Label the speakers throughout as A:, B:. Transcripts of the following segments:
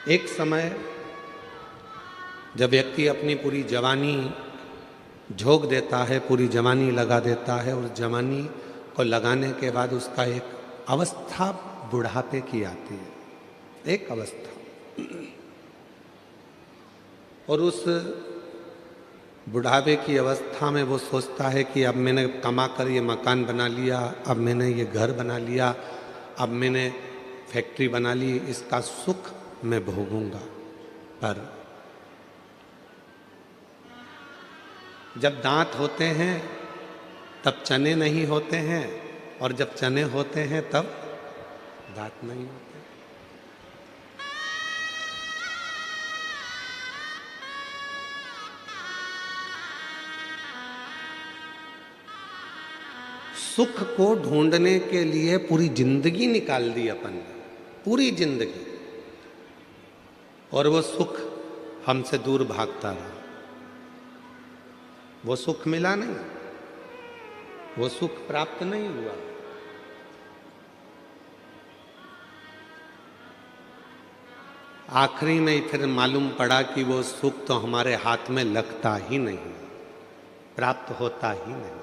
A: एक समय जब व्यक्ति अपनी पूरी जवानी झोंक देता है, पूरी जवानी लगा देता है, उस जवानी को लगाने के बाद उसका एक अवस्था बुढ़ापे की आती है, एक अवस्था। और उस बुढ़ापे की अवस्था में वो सोचता है कि अब मैंने कमा कर ये मकान बना लिया, अब मैंने ये घर बना लिया, अब मैंने फैक्ट्री बना ली, इसका सुख मैं भोगूंगा। पर जब दांत होते हैं तब चने नहीं होते हैं, और जब चने होते हैं तब दांत नहीं होते। सुख को ढूंढने के लिए पूरी जिंदगी निकाल दी अपन ने, पूरी जिंदगी, और वो सुख हमसे दूर भागता रहा। वो सुख मिला नहीं, वो सुख प्राप्त नहीं हुआ। आखिरी में फिर मालूम पड़ा कि वो सुख तो हमारे हाथ में लगता ही नहीं, प्राप्त होता ही नहीं,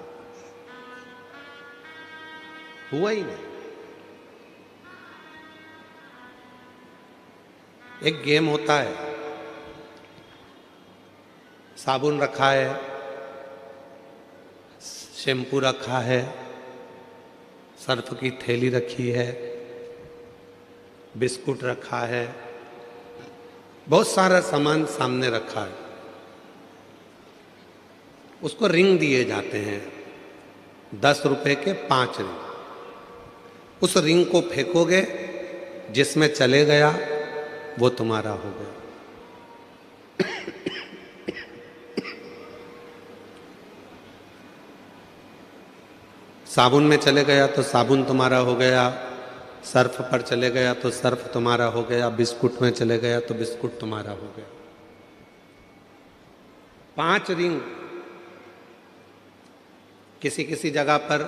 A: हुआ ही नहीं। एक गेम होता है, साबुन रखा है, शैम्पू रखा है, सर्फ की थैली रखी है, बिस्कुट रखा है, बहुत सारा सामान सामने रखा है। उसको रिंग दिए जाते हैं, 10 रुपए के 5 रिंग। उस रिंग को फेंकोगे, जिसमें चले गया वो तुम्हारा हो गया। साबुन में चले गया तो साबुन तुम्हारा हो गया, सर्फ पर चले गया तो सर्फ तुम्हारा हो गया, बिस्कुट में चले गया तो बिस्कुट तुम्हारा हो गया। 5 रिंग, किसी किसी जगह पर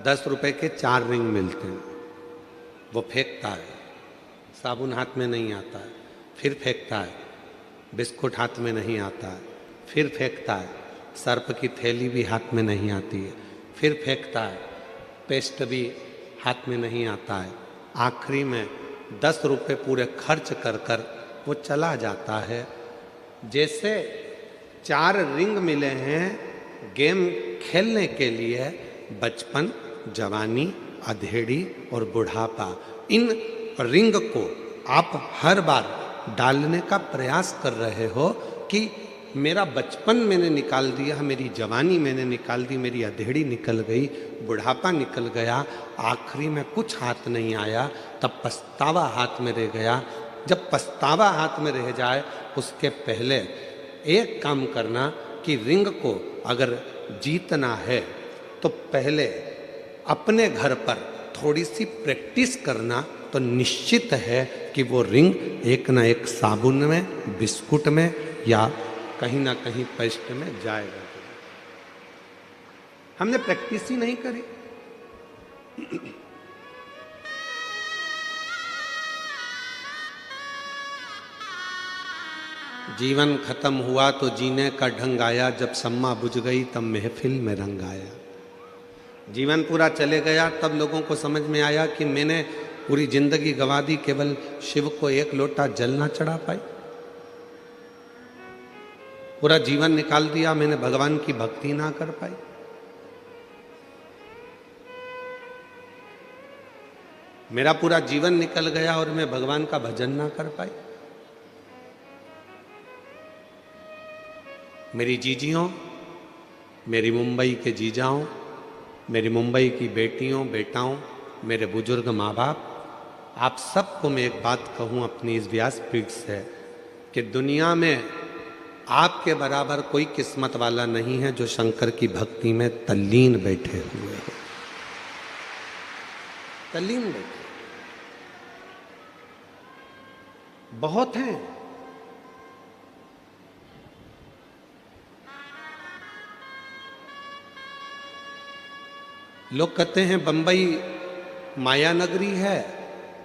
A: 10 रुपए के 4 रिंग मिलते हैं। वो फेंकता है, साबुन हाथ में नहीं आता है, फिर फेंकता है, बिस्कुट हाथ में नहीं आता है, फिर फेंकता है, सर्फ की थैली भी हाथ में नहीं आती है, फिर फेंकता है, पेस्ट भी हाथ में नहीं आता है। आखिरी में 10 रुपए पूरे खर्च कर कर वो चला जाता है। जैसे 4 रिंग मिले हैं गेम खेलने के लिए, बचपन, जवानी, अधेड़ी और बुढ़ापा, इन रिंग को आप हर बार डालने का प्रयास कर रहे हो कि मेरा बचपन मैंने निकाल दिया, मेरी जवानी मैंने निकाल दी, मेरी अधेड़ी निकल गई, बुढ़ापा निकल गया, आखिरी में कुछ हाथ नहीं आया, तब पछतावा हाथ में रह गया। जब पछतावा हाथ में रह जाए उसके पहले एक काम करना कि रिंग को अगर जीतना है तो पहले अपने घर पर थोड़ी सी प्रैक्टिस करना, तो निश्चित है कि वो रिंग एक ना एक साबुन में, बिस्कुट में या कहीं ना कहीं पेस्ट में जाएगा। हमने प्रैक्टिस ही नहीं करी। जीवन खत्म हुआ तो जीने का ढंग आया, जब सम्मा बुझ गई तब महफिल में रंग आया। जीवन पूरा चले गया तब लोगों को समझ में आया कि मैंने पूरी जिंदगी गंवा दी, केवल शिव को एक लोटा जल ना चढ़ा पाई। पूरा जीवन निकाल दिया, मैंने भगवान की भक्ति ना कर पाई। मेरा पूरा जीवन निकल गया और मैं भगवान का भजन ना कर पाई। मेरी जीजियों, मेरी मुंबई के जीजाओं, मेरी मुंबई की बेटियों, बेटाओं, मेरे बुजुर्ग माँ बाप, आप सबको मैं एक बात कहूँ अपनी इस व्यासपीठ से कि दुनिया में आपके बराबर कोई किस्मत वाला नहीं है जो शंकर की भक्ति में तल्लीन बैठे हुए हो। तल्लीन बैठे बहुत हैं। लोग कहते हैं बंबई माया नगरी है,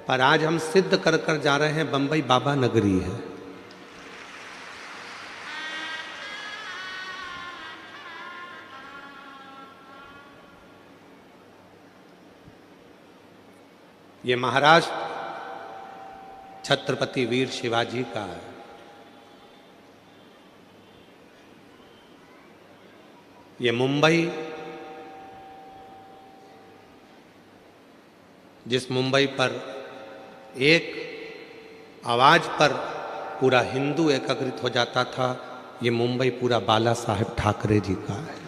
A: पर आज हम सिद्ध कर कर जा रहे हैं बंबई बाबा नगरी है। ये महाराष्ट्र छत्रपति वीर शिवाजी का है। ये मुंबई, जिस मुंबई पर एक आवाज पर पूरा हिंदू एकत्रित हो जाता था, ये मुंबई पूरा बाला साहेब ठाकरे जी का है।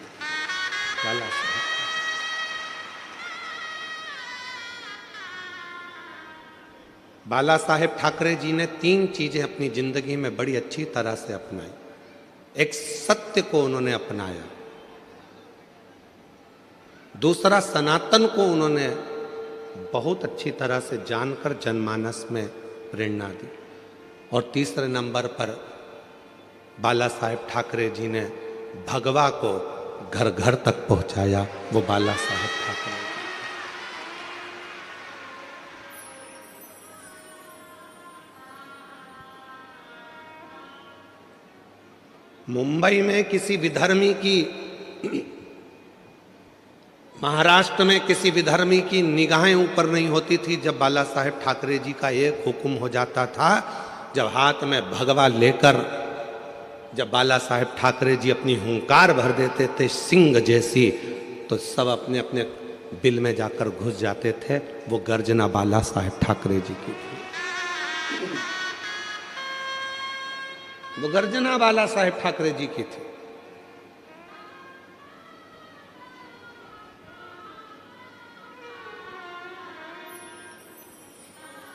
A: बाला साहेब ठाकरे जी ने 3 चीजें अपनी जिंदगी में बड़ी अच्छी तरह से अपनाई। एक, सत्य को उन्होंने अपनाया। दूसरा, सनातन को उन्होंने बहुत अच्छी तरह से जानकर जनमानस में प्रेरणा दी। और तीसरे नंबर पर बाला साहेब ठाकरे जी ने भगवा को घर घर तक पहुंचाया। वो बाला साहेब ठाकरे। मुंबई में किसी विधर्मी की, महाराष्ट्र में किसी विधर्मी की निगाहें ऊपर नहीं होती थी जब बाला साहेब ठाकरे जी का एक हुक्म हो जाता था। जब हाथ में भगवा लेकर जब बाला साहेब ठाकरे जी अपनी हुंकार भर देते थे सिंह जैसी, तो सब अपने अपने बिल में जाकर घुस जाते थे। वो गर्जना बाला साहेब ठाकरे जी की थी। वो गर्जना बाला साहेब ठाकरे जी की थी।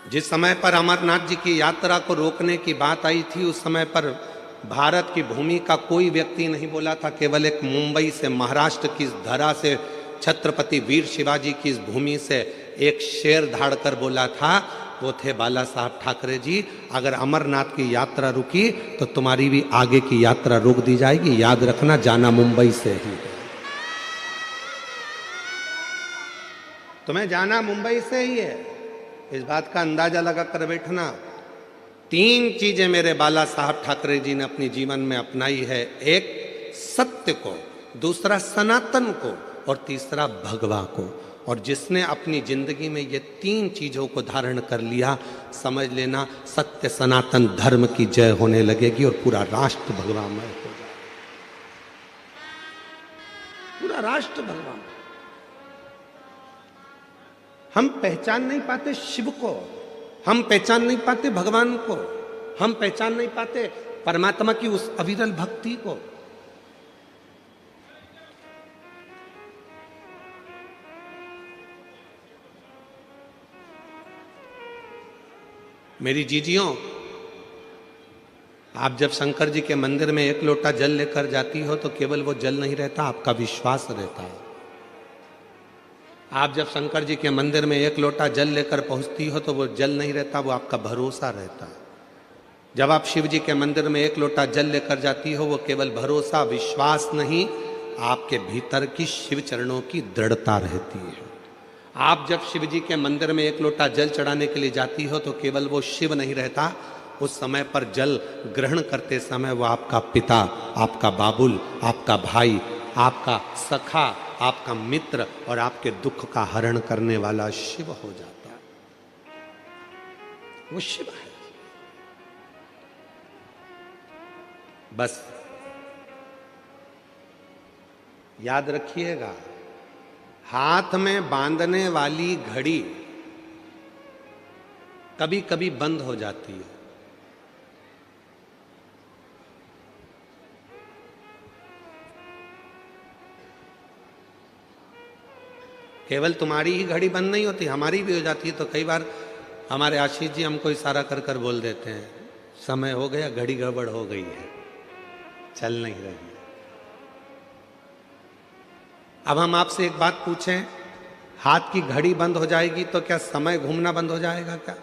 A: जिस समय पर अमरनाथ जी की यात्रा को रोकने की बात आई थी, उस समय पर भारत की भूमि का कोई व्यक्ति नहीं बोला था। केवल एक मुंबई से, महाराष्ट्र की धरा से, छत्रपति वीर शिवाजी की इस भूमि से एक शेर धाड़ कर बोला था, वो थे बाला साहब ठाकरे जी। अगर अमरनाथ की यात्रा रुकी तो तुम्हारी भी आगे की यात्रा रोक दी जाएगी। याद रखना, जाना मुंबई से ही है, तुम्हें जाना मुंबई से ही है। इस बात का अंदाजा लगा कर बैठना। 3 चीजें मेरे बाला साहब ठाकरे जी ने अपनी जीवन में अपनाई है। एक, सत्य को, दूसरा सनातन को, और तीसरा भगवा को। और जिसने अपनी जिंदगी में ये 3 चीजों को धारण कर लिया, समझ लेना सत्य सनातन धर्म की जय होने लगेगी और पूरा राष्ट्र भगवामय हो जाएगा। पूरा राष्ट्र भगवान। हम पहचान नहीं पाते शिव को, हम पहचान नहीं पाते भगवान को, हम पहचान नहीं पाते परमात्मा की उस अविरल भक्ति को। मेरी जीजियों, आप जब शंकर जी के मंदिर में 1 लोटा जल लेकर जाती हो तो केवल वो जल नहीं रहता, आपका विश्वास रहता है। आप जब शंकर जी के मंदिर में 1 लोटा जल लेकर पहुंचती हो तो वो जल नहीं रहता, वो आपका भरोसा रहता है। जब आप शिव जी के मंदिर में 1 लोटा जल लेकर जाती हो, वो केवल भरोसा, विश्वास नहीं, आपके भीतर की शिव चरणों की दृढ़ता रहती है। आप जब शिव जी के मंदिर में 1 लोटा जल चढ़ाने के लिए जाती हो तो केवल वो शिव नहीं रहता, उस समय पर जल ग्रहण करते समय वो आपका पिता, आपका बाबुल, आपका भाई, आपका सखा, आपका मित्र और आपके दुख का हरण करने वाला शिव हो जाता है। वो शिव है। बस याद रखिएगा, हाथ में बांधने वाली घड़ी कभी कभी बंद हो जाती है। केवल तुम्हारी ही घड़ी बंद नहीं होती, हमारी भी हो जाती है। तो कई बार हमारे आशीष जी हमको इशारा कर कर बोल देते हैं, समय हो गया, घड़ी गड़बड़ हो गई है, चल नहीं रही है। अब हम आपसे एक बात पूछें, हाथ की घड़ी बंद हो जाएगी तो क्या समय घूमना बंद हो जाएगा? क्या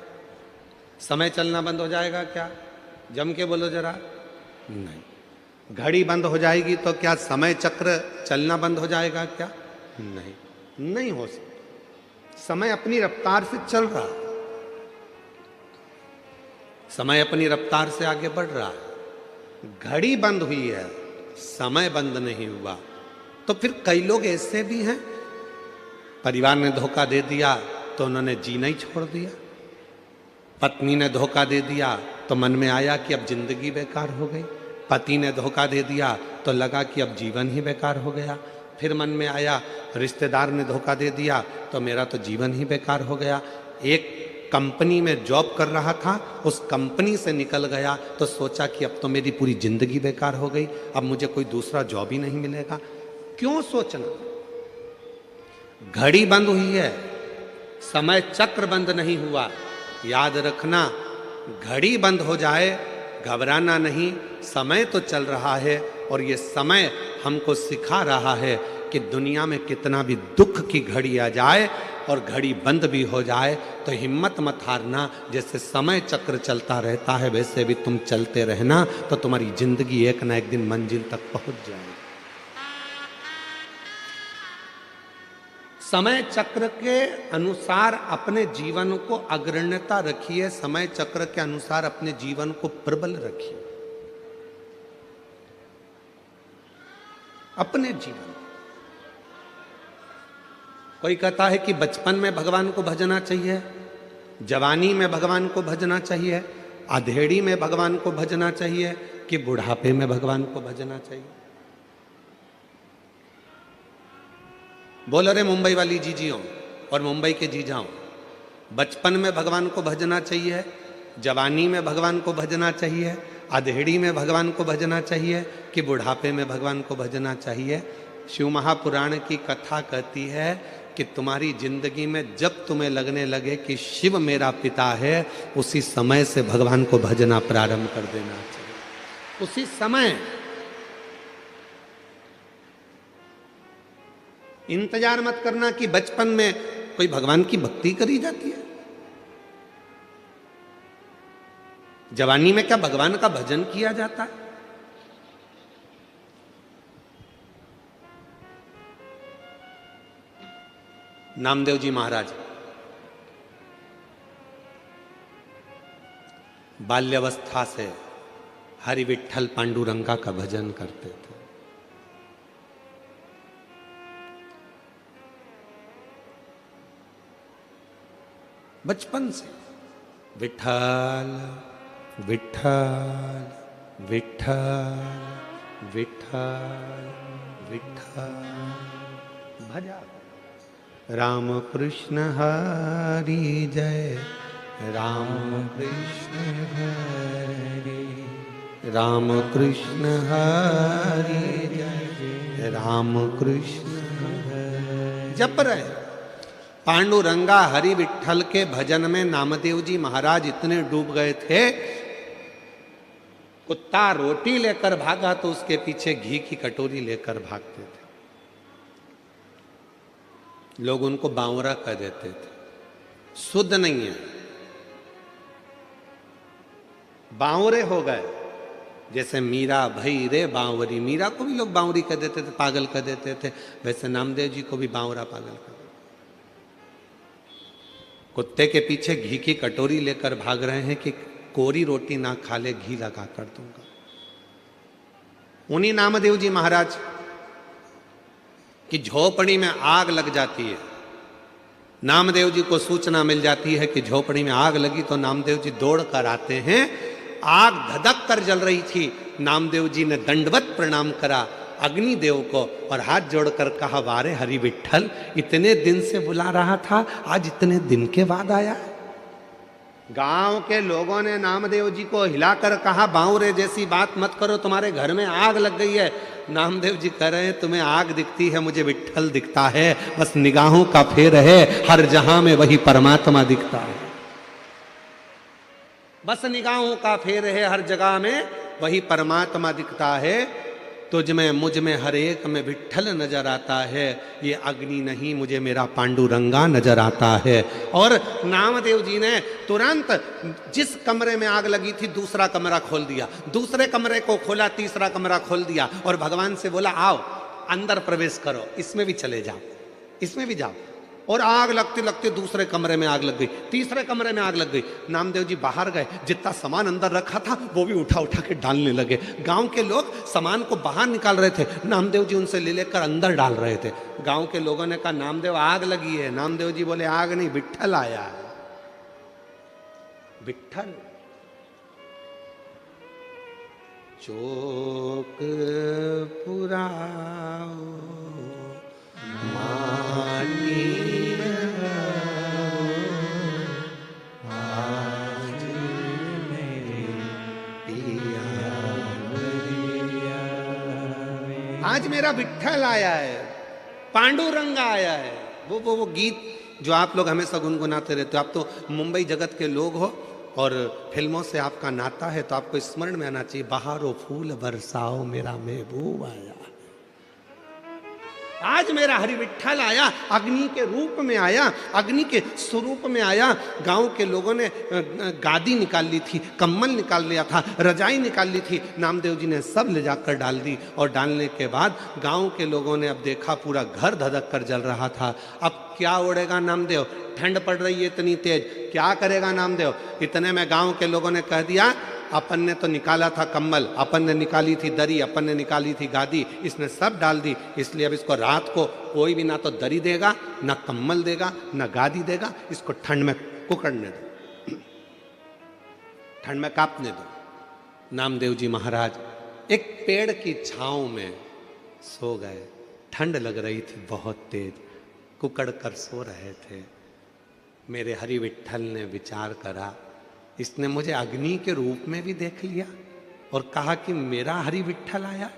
A: समय चलना बंद हो जाएगा? क्या जम के बोलो जरा। नहीं। घड़ी बंद हो जाएगी तो क्या समय चक्र चलना बंद हो जाएगा? क्या नहीं, नहीं हो सकता। समय अपनी रफ्तार से चल रहा है। समय अपनी रफ्तार से आगे बढ़ रहा है, घड़ी बंद हुई है, समय बंद नहीं हुआ। तो फिर कई लोग ऐसे भी हैं, परिवार ने धोखा दे दिया तो उन्होंने जीना ही छोड़ दिया, पत्नी ने धोखा दे दिया तो मन में आया कि अब जिंदगी बेकार हो गई, पति ने धोखा दे दिया तो लगा कि अब जीवन ही बेकार हो गया, फिर मन में आया रिश्तेदार ने धोखा दे दिया तो मेरा तो जीवन ही बेकार हो गया। एक कंपनी में जॉब कर रहा था, उस कंपनी से निकल गया तो सोचा कि अब तो मेरी पूरी जिंदगी बेकार हो गई, अब मुझे कोई दूसरा जॉब ही नहीं मिलेगा। क्यों सोचना? घड़ी बंद हुई है, समय चक्र बंद नहीं हुआ। याद रखना, घड़ी बंद हो जाए घबराना नहीं, समय तो चल रहा है और ये समय हमको सिखा रहा है कि दुनिया में कितना भी दुख की घड़ी आ जाए और घड़ी बंद भी हो जाए तो हिम्मत मत हारना। जैसे समय चक्र चलता रहता है वैसे भी तुम चलते रहना, तो तुम्हारी जिंदगी एक ना एक दिन मंजिल तक पहुंच जाएगी। समय चक्र के अनुसार अपने जीवन को अग्रण्यता रखिए, समय चक्र के अनुसार अपने जीवन को प्रबल रखिए। अपने जीवन, कोई कहता है कि बचपन में भगवान को भजना चाहिए, जवानी में भगवान को भजना चाहिए, अधेड़ी में भगवान को भजना चाहिए, कि बुढ़ापे में भगवान को भजना चाहिए। बोलो रे मुंबई वाली जीजियों और मुंबई के जीजाओं, बचपन में भगवान को भजना चाहिए, जवानी में भगवान को भजना चाहिए, अधेड़ी में भगवान को भजना चाहिए, कि बुढ़ापे में भगवान को भजना चाहिए। शिव महापुराण की कथा कहती है कि तुम्हारी जिंदगी में जब तुम्हें लगने लगे कि शिव मेरा पिता है, उसी समय से भगवान को भजना प्रारंभ कर देना चाहिए। उसी समय, इंतजार मत करना कि बचपन में कोई भगवान की भक्ति करी जाती है। जवानी में क्या भगवान का भजन किया जाता है? नामदेव जी महाराज बाल्यावस्था से हरि विठ्ठल पांडुरंगा का भजन करते थे। बचपन से विठ्ठल विठ्ठल विठ्ठल विठ्ठल विठ्ठल भजा। राम कृष्ण हरि जय, राम कृष्ण हरि, राम कृष्ण हरि जय, राम कृष्ण हरि। जप रहे पांडुरंगा हरि विठ्ठल के भजन में नामदेव जी महाराज इतने डूब गए थे, कुत्ता रोटी लेकर भागा तो उसके पीछे घी की कटोरी लेकर भागते थे। लोग उनको बावरा कह देते थे, शुद्ध नहीं है, बावरे हो गए। जैसे मीरा भई रे बावरी, मीरा को भी लोग बावरी कह देते थे, पागल कह देते थे, वैसे नामदेव जी को भी बावरा पागल कह देते। कुत्ते के पीछे घी की कटोरी लेकर भाग रहे हैं कि कोरी रोटी ना खा ले, घी लगा कर दूंगा। उन्हीं नामदेव जी महाराज की झोपड़ी में आग लग जाती है। नामदेव जी को सूचना मिल जाती है कि झोपड़ी में आग लगी, तो नामदेव जी दौड़ कर आते हैं। आग धधक कर जल रही थी। नामदेव जी ने दंडवत प्रणाम करा अग्निदेव को और हाथ जोड़कर कहा, वारे हरि विठ्ठल, इतने दिन से बुला रहा था, आज इतने दिन के बाद आया। गांव के लोगों ने नामदेव जी को हिलाकर कहा, बावरे जैसी बात मत करो, तुम्हारे घर में आग लग गई है। नामदेव जी कह रहे हैं, तुम्हें आग दिखती है, मुझे विठ्ठल दिखता है, बस निगाहों का फेर है, हर जहां में वही परमात्मा दिखता है। बस निगाहों का फेर है, हर जगह में वही परमात्मा दिखता है। तुझ में मुझ में हर एक में विठ्ठल नजर आता है। ये अग्नि नहीं, मुझे मेरा पांडुरंगा नजर आता है। और नामदेव जी ने तुरंत जिस कमरे में आग लगी थी दूसरा कमरा खोल दिया, दूसरे कमरे को खोला, तीसरा कमरा खोल दिया और भगवान से बोला, आओ अंदर प्रवेश करो, इसमें भी चले जाओ, इसमें भी जाओ। और आग लगते लगते दूसरे कमरे में आग लग गई, तीसरे कमरे में आग लग गई। नामदेव जी बाहर गए, जितना सामान अंदर रखा था वो भी उठा उठा के डालने लगे। गांव के लोग सामान को बाहर निकाल रहे थे, नामदेव जी उनसे ले लेकर अंदर डाल रहे थे। गांव के लोगों ने कहा नामदेव आग लगी है। नामदेव जी बोले आग नहीं, विट्ठल आया है। विट्ठल चोक पुराओ माटी आज मेरे पिया, आज मेरा विट्ठल आया है, पांडुरंग आया है। वो गीत जो आप लोग हमेशा गुनगुनाते रहते हो। आप तो मुंबई जगत के लोग हो और फिल्मों से आपका नाता है, तो आपको स्मरण में आना चाहिए, बहारो फूल बरसाओ मेरा महबूब आया। आज मेरा हरि विट्ठल आया, अग्नि के रूप में आया, अग्नि के स्वरूप में आया। गांव के लोगों ने गादी निकाल ली थी, कम्बल निकाल लिया था, रजाई निकाल ली थी, नामदेव जी ने सब ले जाकर डाल दी। और डालने के बाद गांव के लोगों ने अब देखा पूरा घर धधक कर जल रहा था। अब क्या उड़ेगा नामदेव, ठंड पड़ रही है इतनी तेज, क्या करेगा नामदेव। इतने में गांव के लोगों ने कह दिया अपन ने तो निकाला था कम्बल, अपन ने निकाली थी दरी, अपन ने निकाली थी गादी, इसने सब डाल दी, इसलिए अब इसको रात को कोई भी ना तो दरी देगा, ना कम्बल देगा, ना गादी देगा, इसको ठंड में कुकड़ने दो, ठंड में कांपने दो। नामदेव जी महाराज एक पेड़ की छांव में सो गए। ठंड लग रही थी बहुत तेज, कुकड़ कर सो रहे थे। मेरे हरि विट्ठल ने विचार करा, इसने मुझे अग्नि के रूप में भी देख लिया और कहा कि मेरा हरि विट्ठल आया,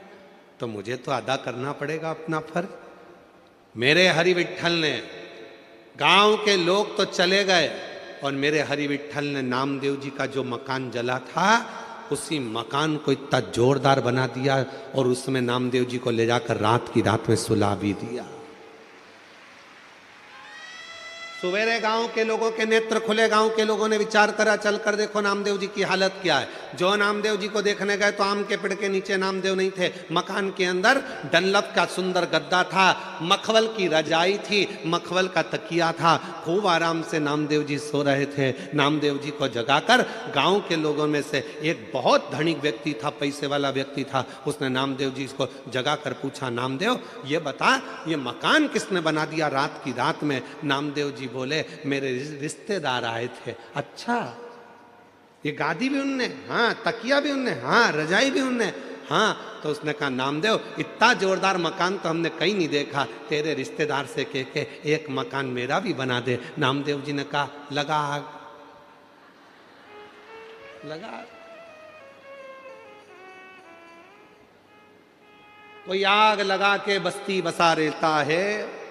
A: तो मुझे तो अदा करना पड़ेगा अपना फर्ज। मेरे हरि विट्ठल ने, गांव के लोग तो चले गए और मेरे हरि विट्ठल ने नामदेव जी का जो मकान जला था उसी मकान को इतना जोरदार बना दिया और उसमें नामदेव जी को ले जाकर रात की रात में सुला भी दिया। सवेरे गांव के लोगों के नेत्र खुले, गांव के लोगों ने विचार करा चल कर देखो नामदेव जी की हालत क्या है। जो नामदेव जी को देखने गए तो आम के पेड़ के नीचे नामदेव नहीं थे, मकान के अंदर डनलप का सुंदर गद्दा था, मखवल की रजाई थी, मखवल का तकिया था, खूब आराम से नामदेव जी सो रहे थे। नामदेव जी को जगाकर गांव के लोगों में से एक बहुत धनिक व्यक्ति था, पैसे वाला व्यक्ति था, उसने नामदेव जी को जगाकर पूछा नामदेव ये बता ये मकान किसने बना दिया रात की रात में। नामदेव जी बोले मेरे रिश्तेदार आए थे। अच्छा, ये गादी भी उनने, हाँ, तकिया भी उनने, हाँ, रजाई भी उनने, हाँ। तो उसने कहा नामदेव इतना जोरदार मकान तो हमने कहीं नहीं देखा, तेरे रिश्तेदार से कह के एक मकान मेरा भी बना दे। नामदेव जी ने कहा लगा आग, लगा। कोई आग लगा के बस्ती बसा लेता है,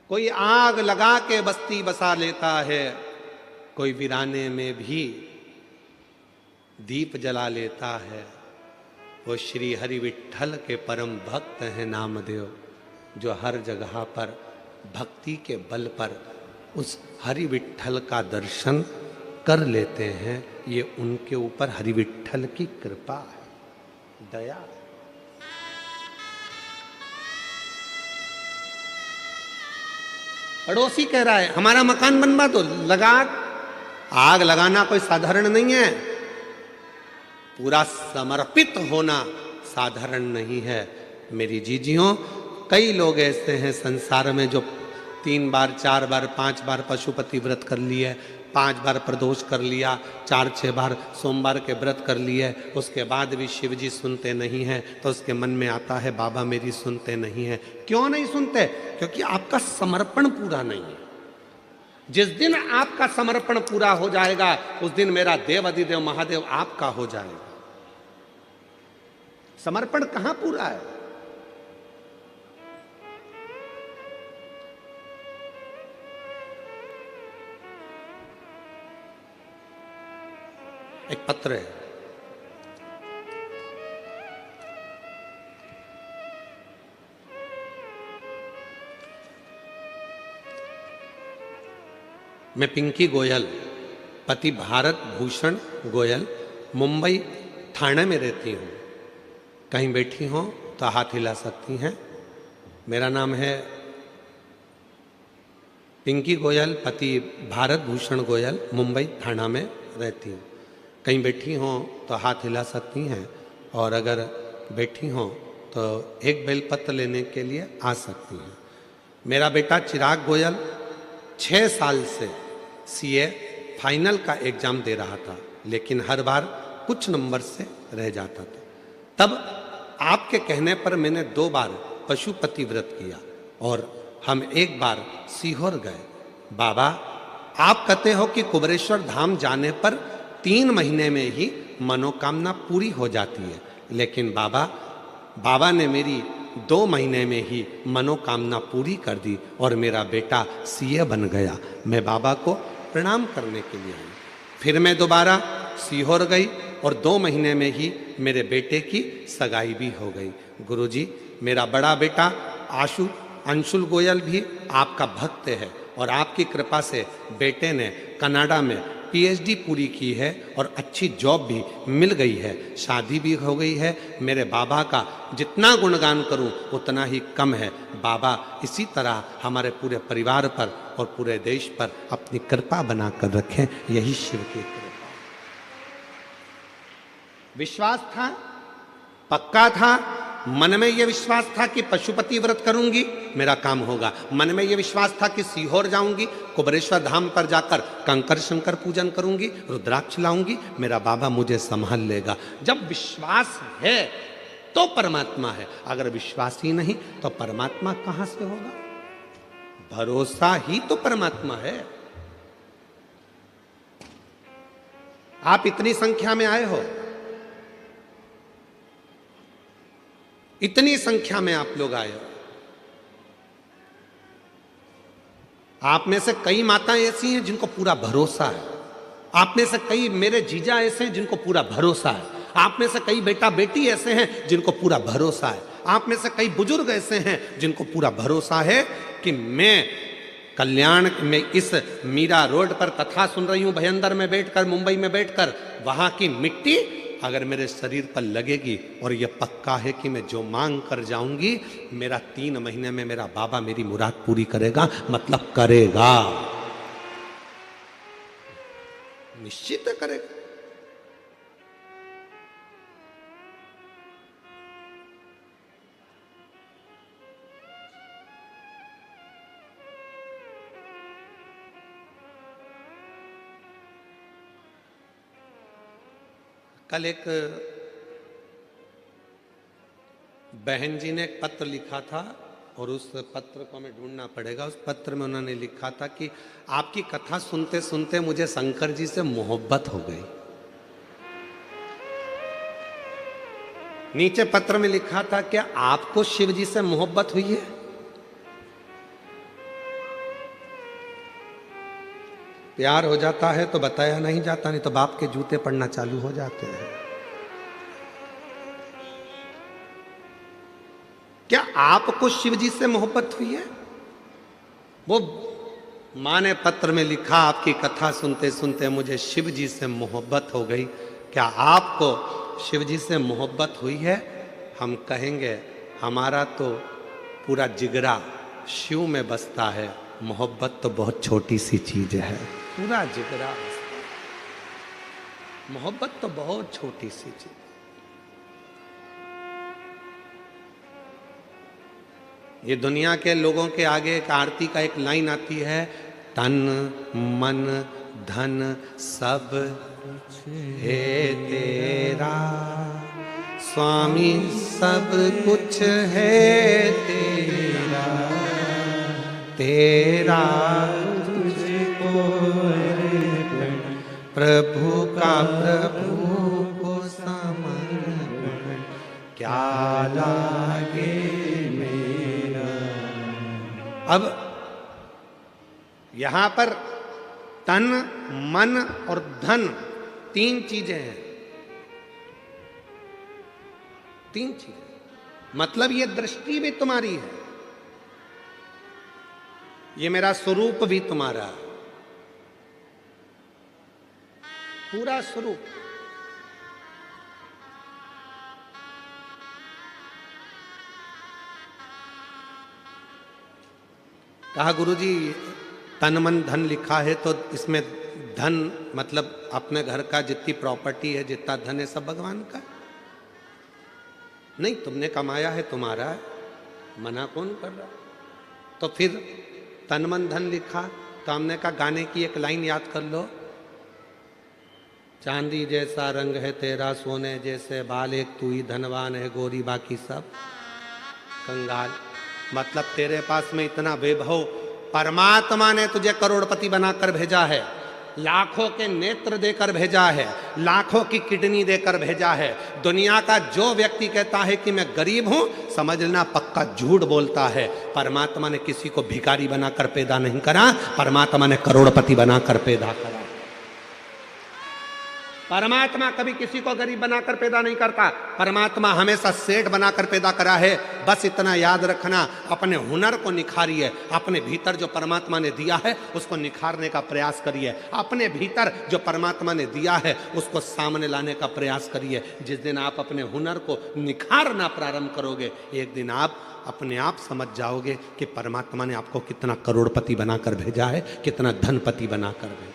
A: कोई आग लगा के बस्ती बसा लेता है, कोई वीराने में भी दीप जला लेता है। वो श्री हरि विट्ठल के परम भक्त हैं नामदेव, जो हर जगह पर भक्ति के बल पर उस हरि विट्ठल का दर्शन कर लेते हैं। ये उनके ऊपर हरि विट्ठल की कृपा है, दया है। पड़ोसी कह रहा है हमारा मकान बनवा दो, लगा आग लगाना कोई साधारण नहीं है, पूरा समर्पित होना साधारण नहीं है। मेरी जीजियों, कई लोग ऐसे हैं संसार में जो 3 बार 4 बार 5 बार पशुपति व्रत कर लिए, 5 बार प्रदोष कर लिया, 4-6 बार सोमवार के व्रत कर लिए, उसके बाद भी शिव जी सुनते नहीं हैं। तो उसके मन में आता है बाबा मेरी सुनते नहीं है। क्यों नहीं सुनते? क्योंकि आपका समर्पण पूरा नहीं है। जिस दिन आपका समर्पण पूरा हो जाएगा उस दिन मेरा देव अधिदेव महादेव आपका हो जाएगा। समर्पण कहां पूरा है? एक पत्र है, मैं पिंकी गोयल, पति भारत भूषण गोयल, मुंबई थाने में रहती हूँ। कहीं बैठी हो तो हाथ हिला सकती हैं। मेरा नाम है पिंकी गोयल पति भारत भूषण गोयल मुंबई थाना में रहती हूँ। कहीं बैठी हों तो हाथ हिला सकती हैं, और अगर बैठी हों तो एक बेलपत्र लेने के लिए आ सकती हैं। मेरा बेटा चिराग गोयल 6 साल से सीए फाइनल का एग्ज़ाम दे रहा था, लेकिन हर बार कुछ नंबर से रह जाता था। तब आपके कहने पर मैंने 2 बार पशुपति व्रत किया और हम एक बार सीहोर गए। बाबा, आप कहते हो कि कुबेरेश्वर धाम जाने पर 3 महीने में ही मनोकामना पूरी हो जाती है, लेकिन बाबा ने मेरी 2 महीने में ही मनोकामना पूरी कर दी और मेरा बेटा सीए बन गया। मैं बाबा को प्रणाम करने के लिए आई। फिर मैं दोबारा सीहोर गई और 2 महीने में ही मेरे बेटे की सगाई भी हो गई। गुरुजी, मेरा बड़ा बेटा अंशुल गोयल भी आपका भक्त है और आपकी कृपा से बेटे ने कनाडा में पीएचडी पूरी की है और अच्छी जॉब भी मिल गई है, शादी भी हो गई है। मेरे बाबा का जितना गुणगान करूं उतना ही कम है। बाबा इसी तरह हमारे पूरे परिवार पर और पूरे देश पर अपनी कृपा बनाकर रखें, यही शिव की कृपा। विश्वास था, पक्का था, मन में यह विश्वास था कि पशुपति व्रत करूंगी मेरा काम होगा। मन में यह विश्वास था कि सीहोर जाऊंगी, कुबेरेश्वर धाम पर जाकर कंकर शंकर पूजन करूंगी, रुद्राक्ष लाऊंगी, मेरा बाबा मुझे संभाल लेगा। जब विश्वास है तो परमात्मा है, अगर विश्वास ही नहीं तो परमात्मा कहां से होगा? भरोसा ही तो परमात्मा है। आप इतनी संख्या में आए हो, इतनी संख्या में आप लोग आए हो। आप में से कई माताएं ऐसी हैं जिनको पूरा भरोसा है। आप में से कई मेरे जीजा ऐसे हैं जिनको पूरा भरोसा है। आप में से कई बेटा बेटी ऐसे हैं जिनको पूरा भरोसा है। आप में से कई बुजुर्ग ऐसे हैं जिनको पूरा भरोसा है कि मैं कल्याण में इस मीरा रोड पर कथा सुन रही हूं, भयंदर में बैठकर, मुंबई में बैठकर, वहां की मिट्टी अगर मेरे शरीर पर लगेगी और यह पक्का है कि मैं जो मांग कर जाऊंगी मेरा 3 महीने में मेरा बाबा मेरी मुराद पूरी करेगा, मतलब करेगा, निश्चित करेगा। कल एक बहन जी ने एक पत्र लिखा था और उस पत्र को हमें ढूंढना पड़ेगा। उस पत्र में उन्होंने लिखा था कि आपकी कथा सुनते सुनते मुझे शंकर जी से मोहब्बत हो गई। नीचे पत्र में लिखा था, क्या आपको शिव जी से मोहब्बत हुई है? प्यार हो जाता है तो बताया नहीं जाता, नहीं तो बाप के जूते पड़ना चालू हो जाते हैं। क्या आपको शिव जी से मोहब्बत हुई है? वो मां ने पत्र में लिखा, आपकी कथा सुनते सुनते मुझे शिव जी से मोहब्बत हो गई। क्या आपको शिव जी से मोहब्बत हुई है? हम कहेंगे हमारा तो पूरा जिगरा शिव में बसता है, मोहब्बत तो बहुत छोटी सी चीज है। पूरा जिगरा, मोहब्बत तो बहुत छोटी सी चीज। ये दुनिया के लोगों के आगे एक आरती का एक लाइन आती है, तन मन धन सब है तेरा, स्वामी सब कुछ है तेरा, तेरा प्रभु का प्रभु को समर्पण, क्या लागे मेरा। अब यहां पर तन मन और धन 3 चीजें हैं। 3 चीजें मतलब ये दृष्टि भी तुम्हारी है, ये मेरा स्वरूप भी तुम्हारा है, पूरा स्वरूप। कहा गुरुजी तन मन धन लिखा है तो इसमें धन मतलब अपने घर का जितनी प्रॉपर्टी है, जितना धन है, सब भगवान का नहीं। तुमने कमाया है, तुम्हारा है, मना कौन कर रहा? तो फिर तन मन धन लिखा तो हमने कहा गाने की एक लाइन याद कर लो, चांदी जैसा रंग है तेरा, सोने जैसे बाल, एक तू ही धनवान है गोरी, बाकी सब कंगाल। मतलब तेरे पास में इतना वैभव, परमात्मा ने तुझे करोड़पति बनाकर भेजा है, लाखों के नेत्र देकर भेजा है, लाखों की किडनी देकर भेजा है। दुनिया का जो व्यक्ति कहता है कि मैं गरीब हूं, समझ लेना पक्का झूठ बोलता है। परमात्मा ने किसी को भिखारी बनाकर पैदा नहीं करा, परमात्मा ने करोड़पति बनाकर पैदा करा। परमात्मा कभी किसी को गरीब बनाकर पैदा नहीं करता, परमात्मा हमेशा सेठ बनाकर पैदा करा है। बस इतना याद रखना, अपने हुनर को निखारिए, अपने भीतर जो परमात्मा ने दिया है उसको निखारने का प्रयास करिए, अपने भीतर जो परमात्मा ने दिया है उसको सामने लाने का प्रयास करिए। जिस दिन आप अपने हुनर को निखारना प्रारंभ करोगे, एक दिन आप अपने आप समझ जाओगे कि परमात्मा ने आपको कितना करोड़पति बनाकर भेजा है, कितना धनपति बनाकर भेजा।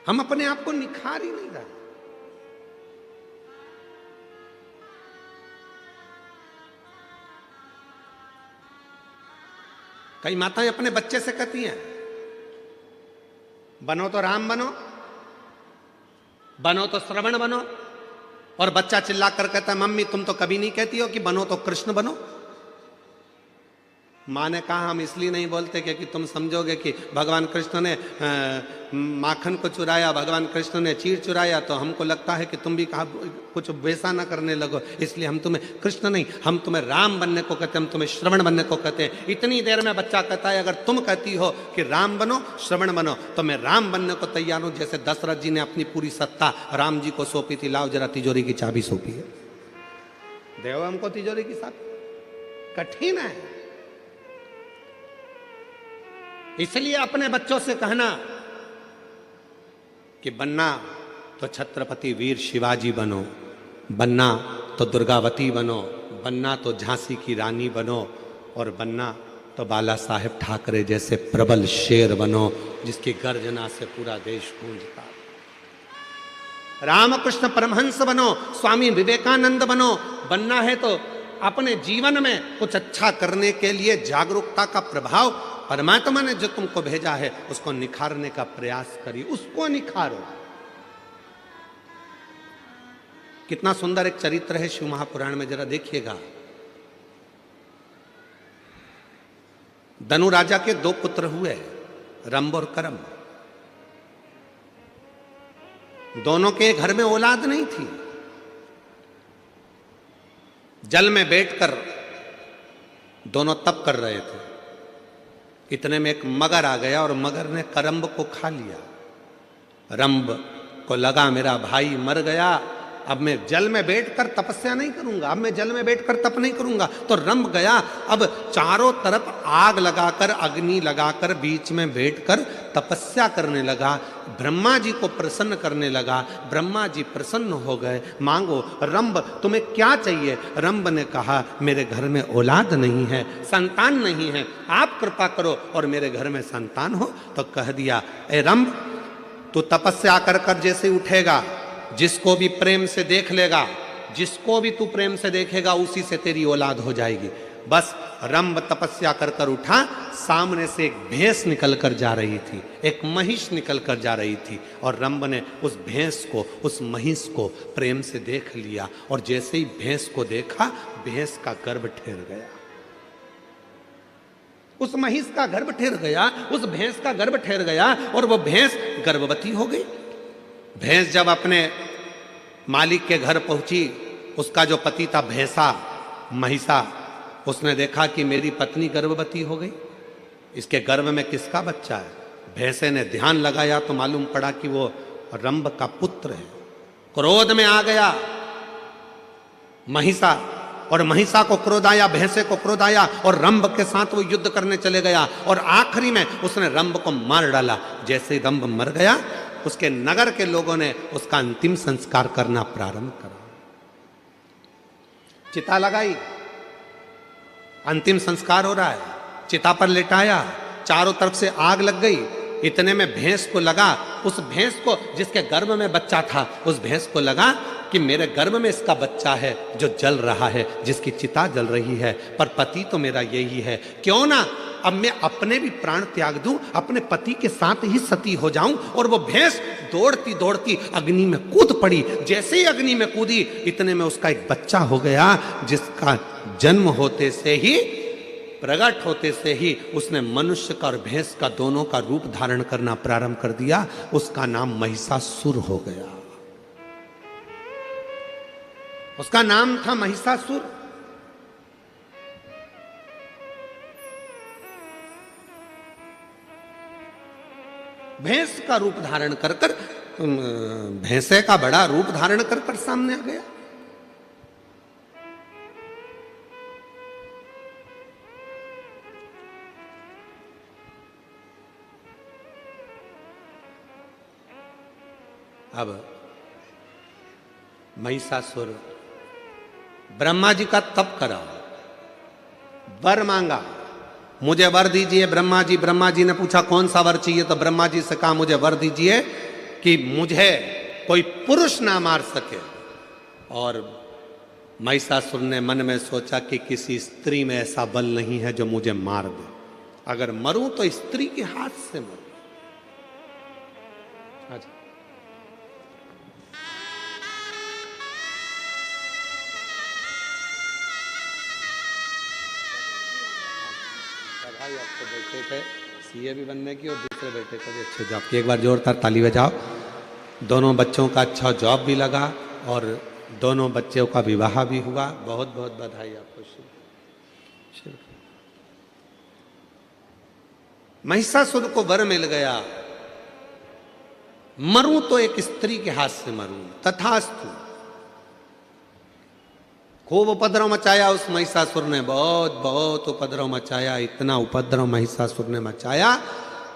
A: हम अपने आप को निखार ही नहीं रहे। कई माताएं अपने बच्चे से कहती हैं, बनो तो राम बनो, बनो तो श्रवण बनो, और बच्चा चिल्ला कर कहता है मम्मी तुम तो कभी नहीं कहती हो कि बनो तो कृष्ण बनो। माँ ने कहा हम इसलिए नहीं बोलते क्योंकि तुम समझोगे कि भगवान कृष्ण ने माखन को चुराया, भगवान कृष्ण ने चीर चुराया, तो हमको लगता है कि तुम भी कहा कुछ वैसा ना करने लगो, इसलिए हम तुम्हें कृष्ण नहीं, हम तुम्हें राम बनने को कहते हैं, हम तुम्हें श्रवण बनने को कहते हैं। इतनी देर में बच्चा कहता है अगर तुम कहती हो कि राम बनो श्रवण बनो तो मैं राम बनने को तैयार हूं। जैसे दशरथ जी ने अपनी पूरी सत्ता राम जी को सौंपी थी, लाओ जरा तिजोरी की चाबी सौंपी है, देव हमको तिजोरी की चाबी। कठिन है, इसलिए अपने बच्चों से कहना कि बनना तो छत्रपति वीर शिवाजी बनो, बनना तो दुर्गावती बनो, बनना तो झांसी की रानी बनो, और बनना तो बाला साहेब ठाकरे जैसे प्रबल शेर बनो जिसकी गर्जना से पूरा देश गूंजता। रामकृष्ण परमहंस बनो, स्वामी विवेकानंद बनो। बनना है तो अपने जीवन में कुछ अच्छा करने के लिए जागरूकता का प्रभाव परमात्मा ने जो तुमको भेजा है उसको निखारने का प्रयास करिए, उसको निखारो। कितना सुंदर एक चरित्र है शिव महापुराण में, जरा देखिएगा। धनु राजा के दो पुत्र हुए, रंभ और करम। दोनों के घर में औलाद नहीं थी। जल में बैठकर दोनों तप कर रहे थे, इतने में एक मगर आ गया और मगर ने करम्ब को खा लिया। रंभ को लगा मेरा भाई मर गया, अब मैं जल में बैठकर तपस्या नहीं करूंगा, अब मैं जल में बैठकर तप नहीं करूंगा। तो रंभ गया, अब चारों तरफ आग लगाकर, अग्नि लगाकर बीच में बैठकर तपस्या करने लगा, ब्रह्मा जी को प्रसन्न करने लगा। ब्रह्मा जी प्रसन्न हो गए, मांगो रंभ तुम्हें क्या चाहिए? रंभ ने कहा मेरे घर में औलाद नहीं है, संतान नहीं है, आप कृपा करो और मेरे घर में संतान हो। तो कह दिया ए रंभ, तू तपस्या कर कर जैसे उठेगा, जिसको भी प्रेम से देख लेगा, जिसको भी तू प्रेम से देखेगा उसी से तेरी औलाद हो जाएगी। बस रंभ तपस्या कर कर उठा, सामने से एक भैंस निकल कर जा रही थी, एक महिष निकल कर जा रही थी, और रंभ ने उस भैंस को, उस महिष को प्रेम से देख लिया, और जैसे ही भैंस को देखा भैंस का गर्भ ठहर गया, उस महिष का गर्भ ठहर गया, उस भैंस का गर्भ ठहर गया, और वो भैंस गर्भवती हो गई। भैंस जब अपने मालिक के घर पहुंची, उसका जो पति था भैंसा, महिषा, उसने देखा कि मेरी पत्नी गर्भवती हो गई, इसके गर्भ में किसका बच्चा है? भैंसे ने ध्यान लगाया तो मालूम पड़ा कि वो रंभ का पुत्र है। क्रोध में आ गया महिषा, और महिषा को क्रोध आया, भैंसे को क्रोध आया, और रंभ के साथ वो युद्ध करने चले गया, और आखिरी में उसने रंभ को मार डाला। जैसे ही रंभ मर गया, उसके नगर के लोगों ने उसका अंतिम संस्कार करना प्रारंभ करा। चिता लगाई, अंतिम संस्कार हो रहा है, चिता पर लेटाया, चारों तरफ से आग लग गई। इतने में भैंस को लगा, उस भैंस को जिसके गर्भ में बच्चा था, उस भैंस को लगा कि मेरे गर्भ में इसका बच्चा है जो जल रहा है, जिसकी चिता जल रही है, पर पति तो मेरा यही है, क्यों ना अब मैं अपने भी प्राण त्याग दूं, अपने पति के साथ ही सती हो जाऊं। और वो भैंस दौड़ती दौड़ती अग्नि में कूद पड़ी। जैसे ही अग्नि में कूदी, इतने में उसका एक बच्चा हो गया, जिसका जन्म होते से ही, प्रकट होते से ही उसने मनुष्य का और भैंस का दोनों का रूप धारण करना प्रारंभ कर दिया। उसका नाम महिषासुर हो गया। उसका नाम था महिषासुर। भैंस का रूप धारण कर कर, भैंसे का बड़ा रूप धारण कर कर सामने आ गया। अब महिषासुर ब्रह्मा जी का तप करा, वर मांगा, मुझे वर दीजिए ब्रह्मा जी। ब्रह्मा जी ने पूछा कौन सा वर चाहिए, तो ब्रह्मा जी से कहा मुझे वर दीजिए कि मुझे कोई पुरुष ना मार सके। और महिषासुर ने मन में सोचा कि किसी स्त्री में ऐसा बल नहीं है जो मुझे मार दे, अगर मरूं तो स्त्री के हाथ से मरूं। भाई आपको बैठे थे सीए भी बनने की और दूसरे बेटे को भी अच्छे जॉब की, एक बार जोरदार ताली बजाओ। दोनों बच्चों का अच्छा जॉब भी लगा और दोनों बच्चों का विवाह भी हुआ। बहुत बहुत बधाई आपको। महिषासुर को वर मिल गया, मरूं तो एक स्त्री के हाथ से मरूं। तथास्तु। खूब उपद्रव मचाया उस महिषासुर ने, बहुत बहुत उपद्रव मचाया। इतना उपद्रव महिषासुर ने मचाया,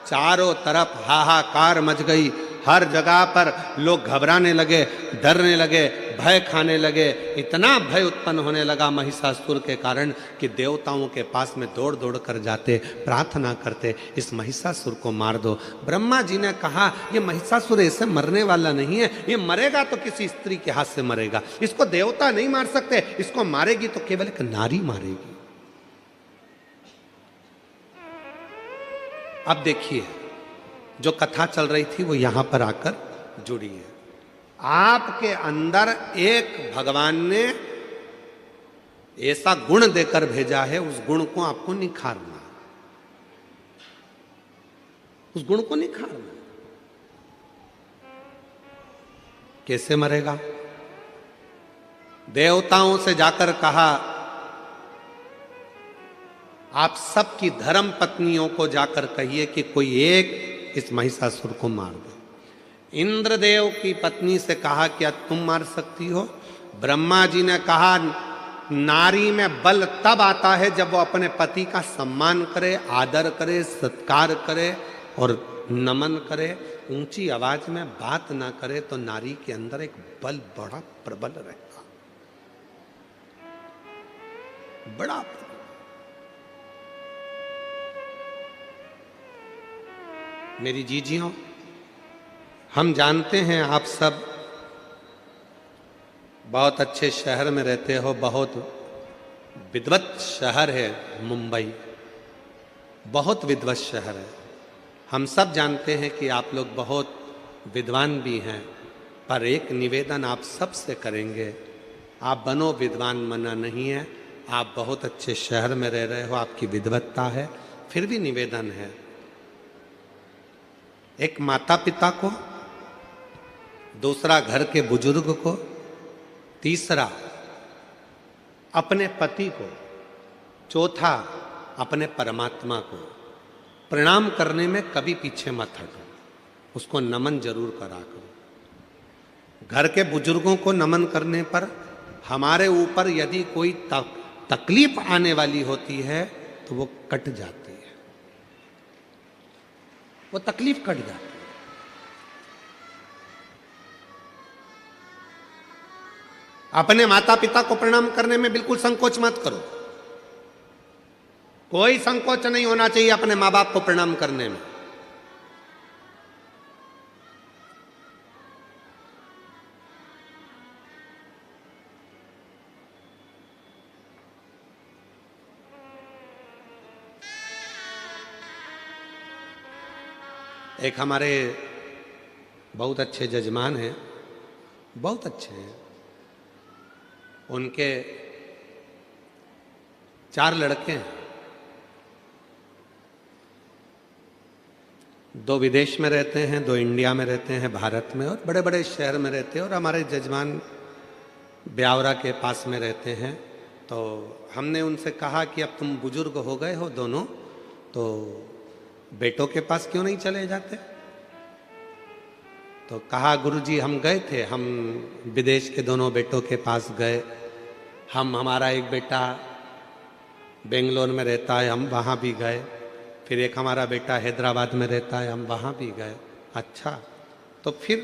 A: चारों तरफ हाहाकार मच गई। हर जगह पर लोग घबराने लगे, डरने लगे, भय खाने लगे। इतना भय उत्पन्न होने लगा महिषासुर के कारण कि देवताओं के पास में दौड़ दौड़ कर जाते, प्रार्थना करते, इस महिषासुर को मार दो। ब्रह्मा जी ने कहा ये महिषासुर ऐसे मरने वाला नहीं है, ये मरेगा तो किसी स्त्री के हाथ से मरेगा, इसको देवता नहीं मार सकते, इसको मारेगी तो केवल एक नारी मारेगी। अब देखिए, जो कथा चल रही थी वो यहां पर आकर जुड़ी है। आपके अंदर एक भगवान ने ऐसा गुण देकर भेजा है, उस गुण को आपको निखारना, उस गुण को निखारना। कैसे मरेगा? देवताओं से जाकर कहा आप सबकी धर्म पत्नियों को जाकर कहिए कि कोई एक इस महिषासुर को मार दो। इंद्रदेव की पत्नी से कहा क्या तुम मार सकती हो? ब्रह्मा जी ने कहा नारी में बल तब आता है जब वो अपने पति का सम्मान करे, आदर करे, सत्कार करे और नमन करे, ऊंची आवाज में बात ना करे, तो नारी के अंदर एक बल बड़ा प्रबल रहता, बड़ा। मेरी जीजियों, हम जानते हैं आप सब बहुत अच्छे शहर में रहते हो, बहुत विद्वत शहर है मुंबई, बहुत विद्वत शहर है। हम सब जानते हैं कि आप लोग बहुत विद्वान भी हैं, पर एक निवेदन आप सब से करेंगे, आप बनो विद्वान, मना नहीं है, आप बहुत अच्छे शहर में रह रहे हो, आपकी विद्वत्ता है, फिर भी निवेदन है, एक माता पिता को, दूसरा घर के बुजुर्ग को, तीसरा अपने पति को, चौथा अपने परमात्मा को प्रणाम करने में कभी पीछे मत हटो, उसको नमन जरूर करा करो। घर के बुजुर्गों को नमन करने पर हमारे ऊपर यदि कोई तकलीफ आने वाली होती है तो वो कट जाती है, वो तकलीफ कट जाती है। अपने माता पिता को प्रणाम करने में बिल्कुल संकोच मत करो। कोई संकोच नहीं होना चाहिए अपने माँ बाप को प्रणाम करने में। एक हमारे बहुत अच्छे जजमान हैं, बहुत अच्छे हैं, उनके 4 लड़के हैं, 2 विदेश में रहते हैं, 2 इंडिया में रहते हैं, भारत में, और बड़े बड़े शहर में रहते हैं। और हमारे जजमान ब्यावरा के पास में रहते हैं। तो हमने उनसे कहा कि अब तुम बुजुर्ग हो गए हो दोनों, तो बेटों के पास क्यों नहीं चले जाते? तो कहा गुरुजी हम गए थे, हम विदेश के दोनों बेटों के पास गए। हमारा एक बेटा बेंगलोर में रहता है, हम वहाँ भी गए। फिर एक हमारा बेटा हैदराबाद में रहता है, हम वहाँ भी गए। अच्छा, तो फिर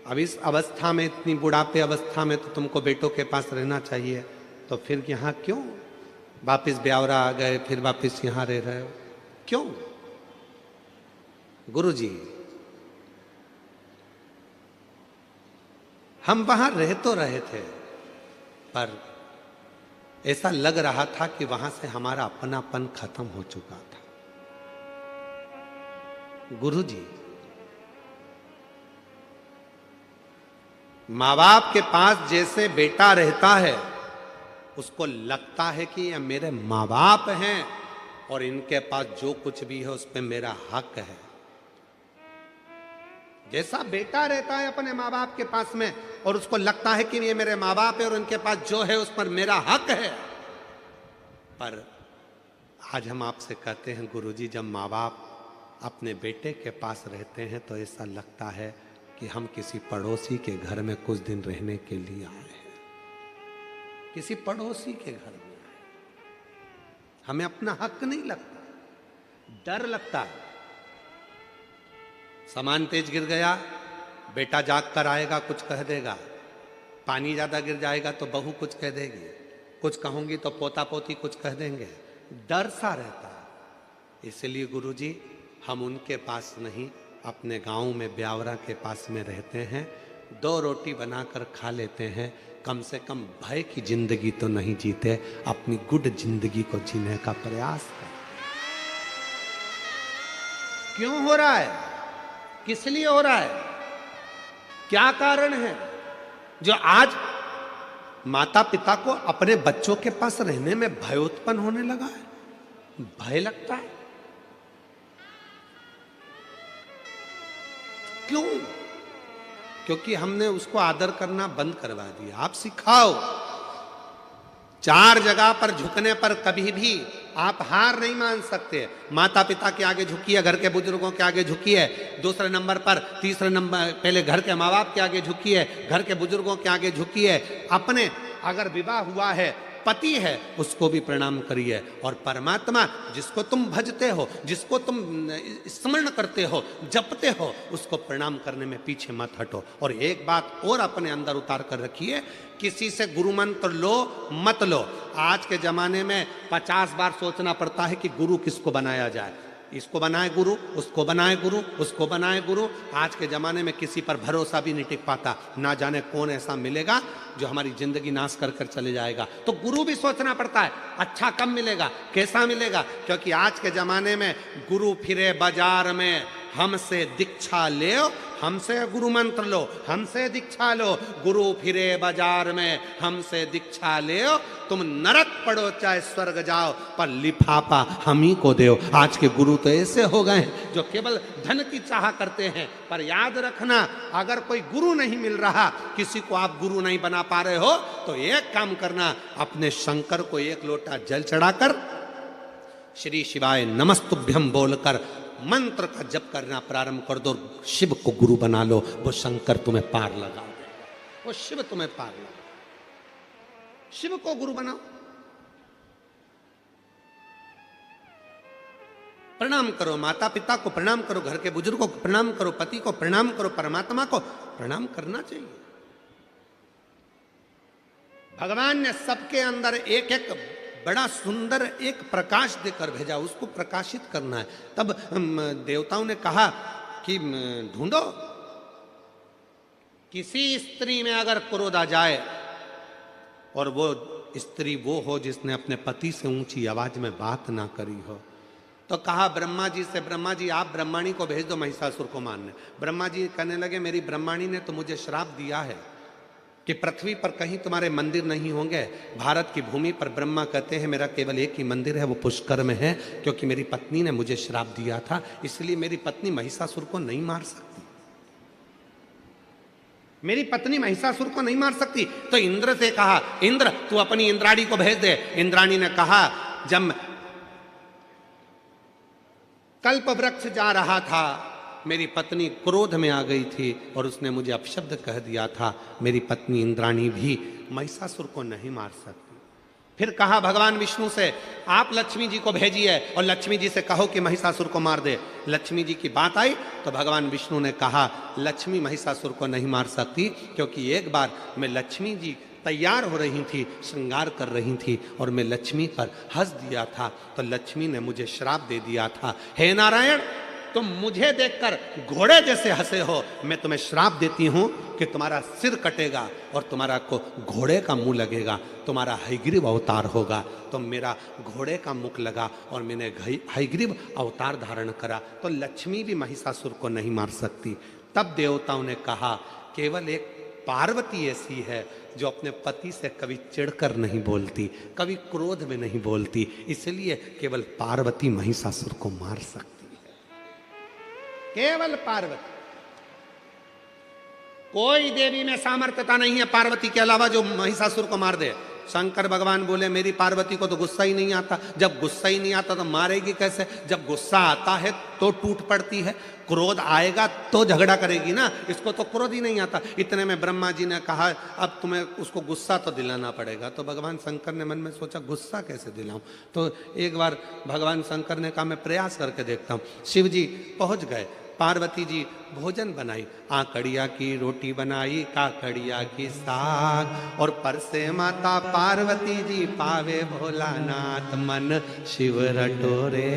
A: अब इस अवस्था में, इतनी बुढ़ापे अवस्था में, तो तुमको बेटों के पास रहना चाहिए, तो फिर यहाँ क्यों वापिस ब्यावरा आ गए, फिर वापिस यहाँ रह रहे हो क्यों? गुरुजी हम वहां रह तो रहे थे, पर ऐसा लग रहा था कि वहां से हमारा अपनापन खत्म हो चुका था। गुरुजी, माँ बाप के पास जैसे बेटा रहता है, उसको लगता है कि ये मेरे माँ बाप हैं और इनके पास जो कुछ भी है उस पर मेरा हक है। जैसा बेटा रहता है अपने माँ बाप के पास में और उसको लगता है कि ये मेरे माँ बाप है और उनके पास जो है उस पर मेरा हक है। पर आज हम आपसे कहते हैं गुरुजी, जब माँ बाप अपने बेटे के पास रहते हैं तो ऐसा लगता है कि हम किसी पड़ोसी के घर में कुछ दिन रहने के लिए आए हैं, किसी पड़ोसी के घर में आए। हमें अपना हक नहीं लगता, डर लगता है। सामान तेज गिर गया, बेटा जाग कर आएगा कुछ कह देगा, पानी ज्यादा गिर जाएगा तो बहू कुछ कह देगी, कुछ कहूंगी तो पोता पोती कुछ कह देंगे, डर सा रहता है। इसलिए गुरुजी हम उनके पास नहीं, अपने गांव में ब्यावरा के पास में रहते हैं, 2 रोटी बनाकर खा लेते हैं, कम से कम भय की जिंदगी तो नहीं जीते, अपनी गुड जिंदगी को जीने का प्रयास करें। क्यों हो रहा है, किस लिए हो रहा है, क्या कारण है जो आज माता पिता को अपने बच्चों के पास रहने में भय उत्पन्न होने लगा है? भय लगता है क्यों? क्योंकि हमने उसको आदर करना बंद करवा दिया। आप सिखाओ, 4 जगह पर झुकने पर कभी भी आप हार नहीं मान सकते। माता पिता के आगे झुकिए, घर के बुजुर्गों के आगे झुकिए, दूसरे नंबर पर, तीसरे नंबर पहले घर के माँ बाप के आगे झुकिए, घर के बुजुर्गों के आगे झुकिए, अपने अगर विवाह हुआ है, पति है, उसको भी प्रणाम करिए। और परमात्मा जिसको तुम भजते हो, जिसको तुम स्मरण करते हो, जपते हो, उसको प्रणाम करने में पीछे मत हटो। और एक बात और अपने अंदर उतार कर रखिए, किसी से गुरु मंत्र लो मत लो। आज के जमाने में 50 बार सोचना पड़ता है कि गुरु किसको बनाया जाए, इसको बनाए गुरु, उसको बनाए गुरु, उसको बनाए गुरु। आज के जमाने में किसी पर भरोसा भी नहीं टिक पाता, ना जाने कौन ऐसा मिलेगा जो हमारी जिंदगी नाश कर कर चले जाएगा। तो गुरु भी सोचना पड़ता है, अच्छा कब मिलेगा, कैसा मिलेगा, क्योंकि आज के जमाने में गुरु फिरे बाजार में, हमसे दीक्षा ले, हमसे गुरु मंत्र लो, हमसे दीक्षा लो, गुरु फिरे बाजार में, हमसे दीक्षा ले, तुम नरक पढ़ो चाहे स्वर्ग जाओ, पर लिफाफा हम ही को दो। आज के गुरु तो ऐसे हो गए हैं जो केवल धन की चाह करते हैं। पर याद रखना, अगर कोई गुरु नहीं मिल रहा, किसी को आप गुरु नहीं बना पा रहे हो, तो एक काम करना, अपने शंकर को 1 लोटा जल चढ़ाकर श्री शिवाय नमस्तुभ्यम बोलकर मंत्र का जप करना प्रारंभ कर दो। शिव को गुरु बना लो, वो शंकर तुम्हें पार लगा दे, वो शिव तुम्हें पार लगा। शिव को गुरु बनाओ, प्रणाम करो, माता पिता को प्रणाम करो, घर के बुजुर्गों को प्रणाम करो, पति को प्रणाम करो, परमात्मा को प्रणाम करना चाहिए। भगवान ने सबके अंदर एक एक बड़ा सुंदर एक प्रकाश देकर भेजा, उसको प्रकाशित करना है। तब देवताओं ने कहा कि ढूंढो, किसी स्त्री में अगर क्रोध आ जाए और वो स्त्री वो हो जिसने अपने पति से ऊंची आवाज में बात ना करी हो। तो कहा ब्रह्मा जी से, ब्रह्मा जी आप ब्रह्माणी को भेज दो महिषासुर को मारने। ब्रह्मा जी कहने लगे मेरी ब्रह्माणी ने तो मुझे श्राप दिया है कि पृथ्वी पर कहीं तुम्हारे मंदिर नहीं होंगे। भारत की भूमि पर ब्रह्मा कहते हैं मेरा केवल एक ही मंदिर है, वो पुष्कर में है, क्योंकि मेरी पत्नी ने मुझे श्राप दिया था, इसलिए मेरी पत्नी महिषासुर को नहीं मार सकती, मेरी पत्नी महिषासुर को नहीं मार सकती। तो इंद्र से कहा इंद्र तू अपनी इंद्राणी को भेज दे। इंद्राणी ने कहा जब कल्प वृक्ष जा रहा था मेरी पत्नी क्रोध में आ गई थी और उसने मुझे अपशब्द कह दिया था, मेरी पत्नी इंद्राणी भी महिषासुर को नहीं मार सकती। फिर कहा भगवान विष्णु से आप लक्ष्मी जी को भेजिए और लक्ष्मी जी से कहो कि महिषासुर को मार दे। लक्ष्मी जी की बात आई तो भगवान विष्णु ने कहा लक्ष्मी महिषासुर को नहीं मार सकती, क्योंकि एक बार मैं लक्ष्मी जी तैयार हो रही थी, श्रृंगार कर रही थी और मैं लक्ष्मी पर हंस दिया था तो लक्ष्मी ने मुझे श्राप दे दिया था, हे नारायण तुम मुझे देखकर घोड़े जैसे हंसे हो, मैं तुम्हें श्राप देती हूं कि तुम्हारा सिर कटेगा और तुम्हारा को घोड़े का मुंह लगेगा, तुम्हारा हयग्रीव अवतार होगा। तो मेरा घोड़े का मुख लगा और मैंने हयग्रीव अवतार धारण करा, तो लक्ष्मी भी महिषासुर को नहीं मार सकती। तब देवताओं ने कहा केवल एक पार्वती ऐसी है जो अपने पति से कभी चिढ़कर नहीं बोलती, कभी क्रोध में नहीं बोलती, इसलिए केवल पार्वती महिषासुर को मार सकती, केवल पार्वती। कोई देवी में सामर्थ्यता नहीं है पार्वती के अलावा जो महिषासुर को मार दे। शंकर भगवान बोले मेरी पार्वती को तो गुस्सा ही नहीं आता, जब गुस्सा ही नहीं आता तो मारेगी कैसे? जब गुस्सा आता है तो टूट पड़ती है, क्रोध आएगा तो झगड़ा करेगी ना, इसको तो क्रोध ही नहीं आता। इतने में ब्रह्मा जी ने कहा अब तुम्हें उसको गुस्सा तो दिलाना पड़ेगा। तो भगवान शंकर ने मन में सोचा गुस्सा कैसे दिलाऊं। तो एक बार भगवान शंकर ने कहा मैं प्रयास करके देखता हूं। शिव जी पहुंच गए, पार्वती जी भोजन बनाई, आकड़िया की रोटी बनाई, काकड़िया की साग, और परसे माता पार्वती जी पावे भोलानाथ, मन शिव रटोरे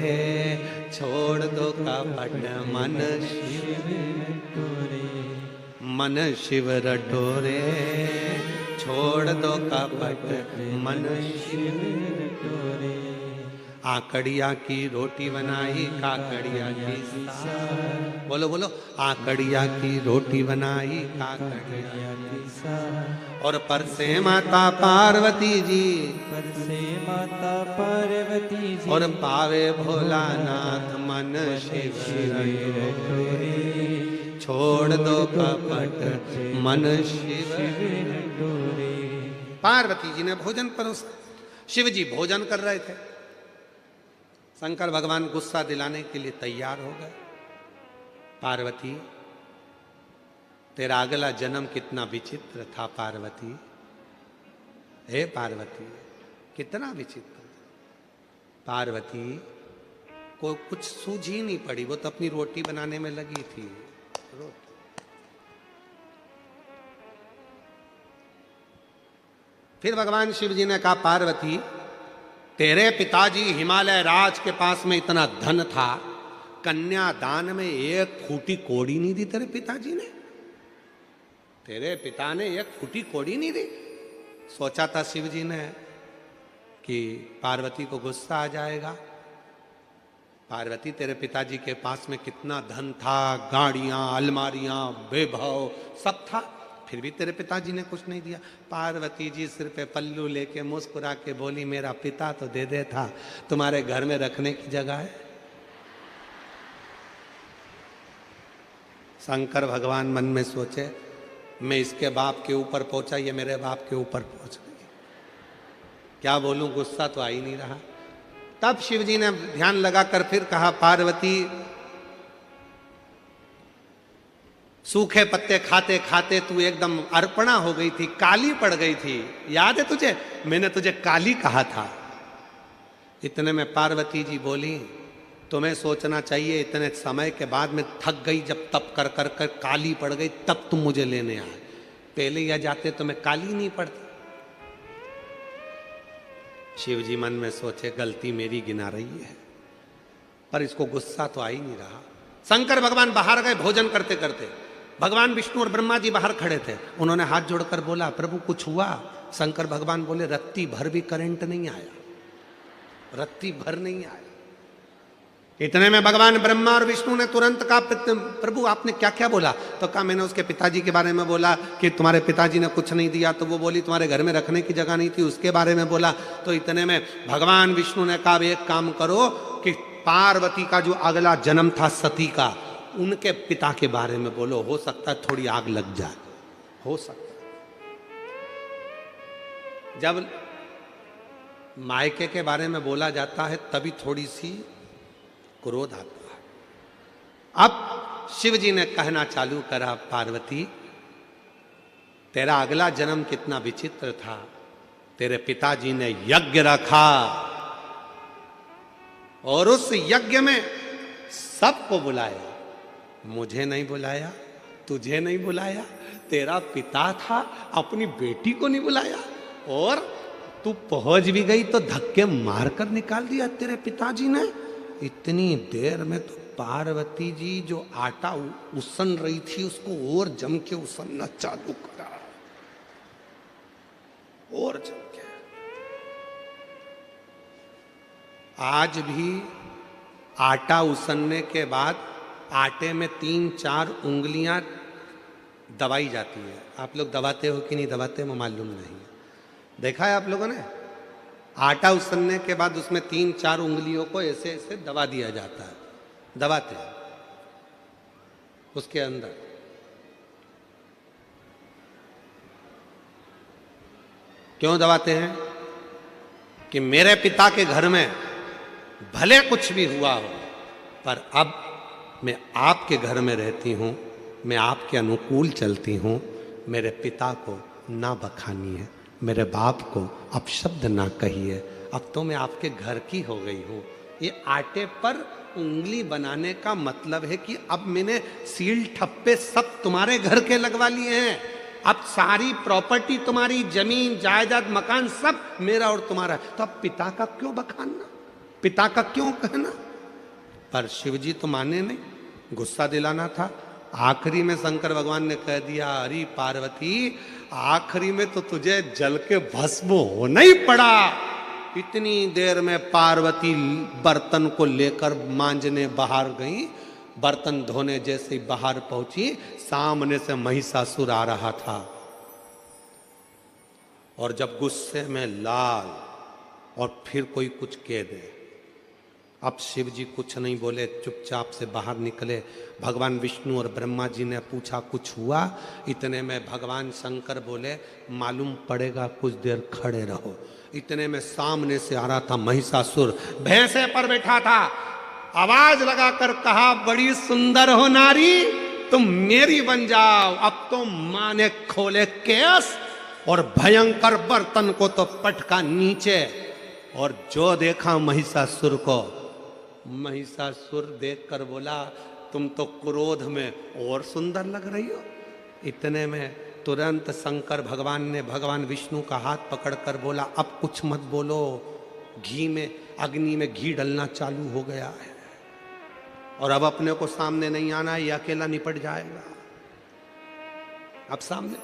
A: छोड़ दो कपट मन शिव रटोरे, मन शिव रटोरे छोड़ दो कपट मन शिव रटोरे। आकड़िया की रोटी बनाई, काकड़िया की साग, बोलो बोलो, आकड़िया की रोटी बनाई, काकड़िया की साग, और परसे माता पार्वती जी,
B: परसे माता पार्वती जी,
A: और पावे भोलानाथ मन शिव रटोरे छोड़ दो कपट मन शिव रटोरे। पार्वती जी ने भोजन परोसा, शिव जी भोजन कर रहे थे। शंकर भगवान गुस्सा दिलाने के लिए तैयार हो गए, पार्वती तेरा अगला जन्म कितना विचित्र था पार्वती, हे पार्वती कितना विचित्र। पार्वती को कुछ सूझ ही नहीं पड़ी, वो तो अपनी रोटी बनाने में लगी थी। फिर भगवान शिव जी ने कहा पार्वती तेरे पिताजी हिमालय राज के पास में इतना धन था, कन्यादान में एक फूटी कोड़ी नहीं दी तेरे पिताजी ने, तेरे पिता ने एक फूटी कोड़ी नहीं दी। सोचा था शिव जी ने कि पार्वती को गुस्सा आ जाएगा। पार्वती तेरे पिताजी के पास में कितना धन था, गाड़ियां अलमारियां वैभव सब था, फिर भी तेरे पिताजी ने कुछ नहीं दिया। पार्वती जी सिर पे पल्लू लेके मुस्कुरा के बोली मेरा पिता तो दे दे था, तुम्हारे घर में रखने की जगह है। शंकर भगवान मन में सोचे मैं इसके बाप के ऊपर पहुंचा, ये मेरे बाप के ऊपर पहुंच गई, क्या बोलूं, गुस्सा तो आ ही नहीं रहा। तब शिव जी ने ध्यान लगाकर फिर कहा पार्वती सूखे पत्ते खाते खाते तू एकदम अर्पणा हो गई थी, काली पड़ गई थी, याद है तुझे, मैंने तुझे काली कहा था। इतने में पार्वती जी बोली तुम्हें सोचना चाहिए, इतने समय के बाद में थक गई, जब तप कर कर कर काली पड़ गई तब तुम मुझे लेने आए, पहले या जाते तो मैं काली नहीं पड़ती। शिव जी मन में सोचे गलती मेरी गिना रही है, पर इसको गुस्सा तो आ ही नहीं रहा। शंकर भगवान बाहर गए भोजन करते करते, भगवान विष्णु और ब्रह्मा जी बाहर खड़े थे। उन्होंने हाथ जोड़कर बोला, प्रभु कुछ हुआ? शंकर भगवान बोले, रत्ती भर भी करंट नहीं आया, रत्ती भर नहीं आया। इतने में भगवान ब्रह्मा और विष्णु ने तुरंत कहा, प्रभु आपने क्या क्या बोला? तो कहा, मैंने उसके पिताजी के बारे में बोला कि तुम्हारे पिताजी ने कुछ नहीं दिया, तो वो बोली तुम्हारे घर में रखने की जगह नहीं थी, उसके बारे में बोला। तो इतने में भगवान विष्णु ने कहा, एक काम करो कि पार्वती का जो अगला जन्म था सती का, उनके पिता के बारे में बोलो, हो सकता है थोड़ी आग लग जाए, हो सकता है। जब मायके के बारे में बोला जाता है तभी थोड़ी सी क्रोध आता है। अब शिव जी ने कहना चालू करा, पार्वती तेरा अगला जन्म कितना विचित्र था। तेरे पिताजी ने यज्ञ रखा और उस यज्ञ में सबको बुलाया, मुझे नहीं बुलाया, तुझे नहीं बुलाया, तेरा पिता था अपनी बेटी को नहीं बुलाया, और तू पहुंच भी गई तो धक्के मारकर निकाल दिया तेरे पिताजी ने। इतनी देर में तो पार्वती जी जो आटा उसन रही थी उसको और जम के उसनना चालू करा, और जम के। आज भी आटा उसनने के बाद आटे में 3-4 उंगलियां दबाई जाती है। आप लोग दबाते हो कि नहीं दबाते हो मालूम नहीं है, देखा है आप लोगों ने? आटा उसनने के बाद उसमें 3-4 उंगलियों को ऐसे ऐसे दबा दिया जाता है, दबाते हैं उसके अंदर। क्यों दबाते हैं? कि मेरे पिता के घर में भले कुछ भी हुआ हो, पर अब मैं आपके घर में रहती हूं, मैं आपके अनुकूल चलती हूं, मेरे पिता को ना बखानी है, मेरे बाप को अपशब्द ना कहिए, अब तो मैं आपके घर की हो गई हूं। ये आटे पर उंगली बनाने का मतलब है कि अब मैंने सील ठप्पे सब तुम्हारे घर के लगवा लिए हैं, अब सारी प्रॉपर्टी तुम्हारी, जमीन जायदाद मकान सब मेरा और तुम्हारा। तो अब पिता का क्यों बखानना, पिता का क्यों कहना? पर शिव जी तो माने नहीं, गुस्सा दिलाना था। आखिरी में शंकर भगवान ने कह दिया, अरे पार्वती आखिरी में तो तुझे जल के भस्म होना ही पड़ा। इतनी देर में पार्वती बर्तन को लेकर मांजने बाहर गई, बर्तन धोने जैसे ही बाहर पहुंची, सामने से महिषासुर आ रहा था, और जब गुस्से में लाल और फिर कोई कुछ कह दे। अब शिव जी कुछ नहीं बोले, चुपचाप से बाहर निकले। भगवान विष्णु और ब्रह्मा जी ने पूछा कुछ हुआ? इतने में भगवान शंकर बोले, मालूम पड़ेगा, कुछ देर खड़े रहो। इतने में सामने से आ रहा था महिषासुर, भैंसे पर बैठा था, आवाज लगाकर कहा, बड़ी सुंदर हो नारी, तुम मेरी बन जाओ। अब तो मां ने खोले केस और भयंकर बर्तन को तो पटका नीचे, और जो देखा महिषासुर को, महिषासुर देखकर बोला, तुम तो क्रोध में और सुंदर लग रही हो। इतने में तुरंत शंकर भगवान ने भगवान विष्णु का हाथ पकड़कर बोला, अब कुछ मत बोलो, घी में, अग्नि में घी डलना चालू हो गया है, और अब अपने को सामने नहीं आना, ये अकेला निपट जाएगा। अब सामने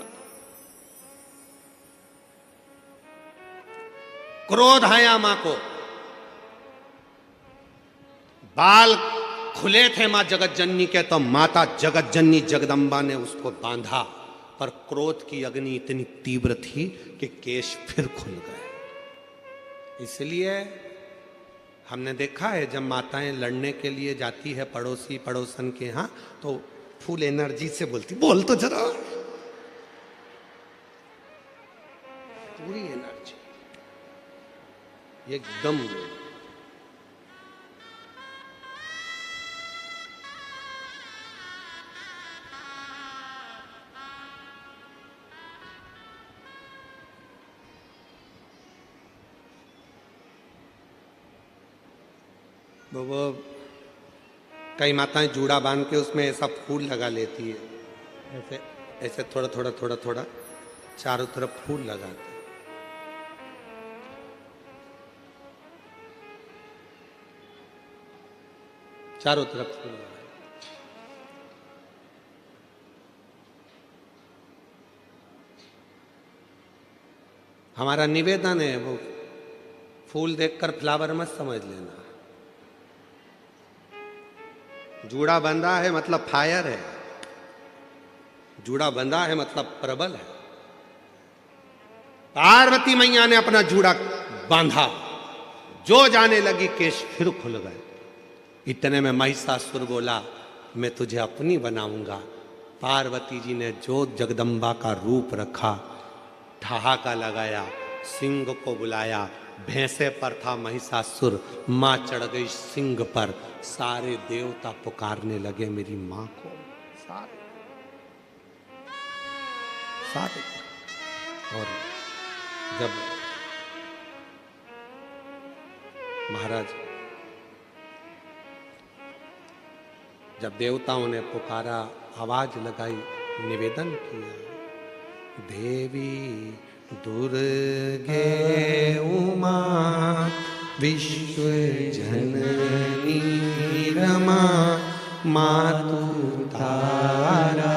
A: क्रोध आया मां को, बाल खुले थे मां जगत जननी के, तो माता जगत जननी जगदम्बा ने उसको बांधा, पर क्रोध की अग्नि इतनी तीव्र थी कि केश फिर खुल गए। इसलिए हमने देखा है जब माताएं लड़ने के लिए जाती है पड़ोसी पड़ोसन के यहाँ, तो फुल एनर्जी से बोलती, बोल तो जरा, पूरी एनर्जी एकदम। वो कई माताएं जूड़ा बांध के उसमें ऐसा फूल लगा लेती है, ऐसे ऐसे थोड़ा थोड़ा थोड़ा थोड़ा चारों तरफ फूल लगाते। चारों तरफ फूल लगाए। हमारा निवेदन है, वो फूल देखकर फ्लावर मत समझ लेना। जूड़ा बंधा है मतलब फायर है, जूड़ा बंधा है मतलब प्रबल है। पार्वती मैया ने अपना जूड़ा बांधा, जो जाने लगी केश फिर खुल गए। इतने में महिषासुर बोला, मैं तुझे अपनी बनाऊंगा। पार्वती जी ने जो जगदम्बा का रूप रखा, ठहाका लगाया, सिंह को बुलाया। भैंसे पर था महिषासुर, मां चढ़ गई सिंह पर। सारे देवता पुकारने लगे मेरी मां को, सारे सारे। और जब महाराज, जब देवताओं ने पुकारा, आवाज लगाई, निवेदन किया, देवी दुर्गे उमा विश्व जननी रमा मातु तारा,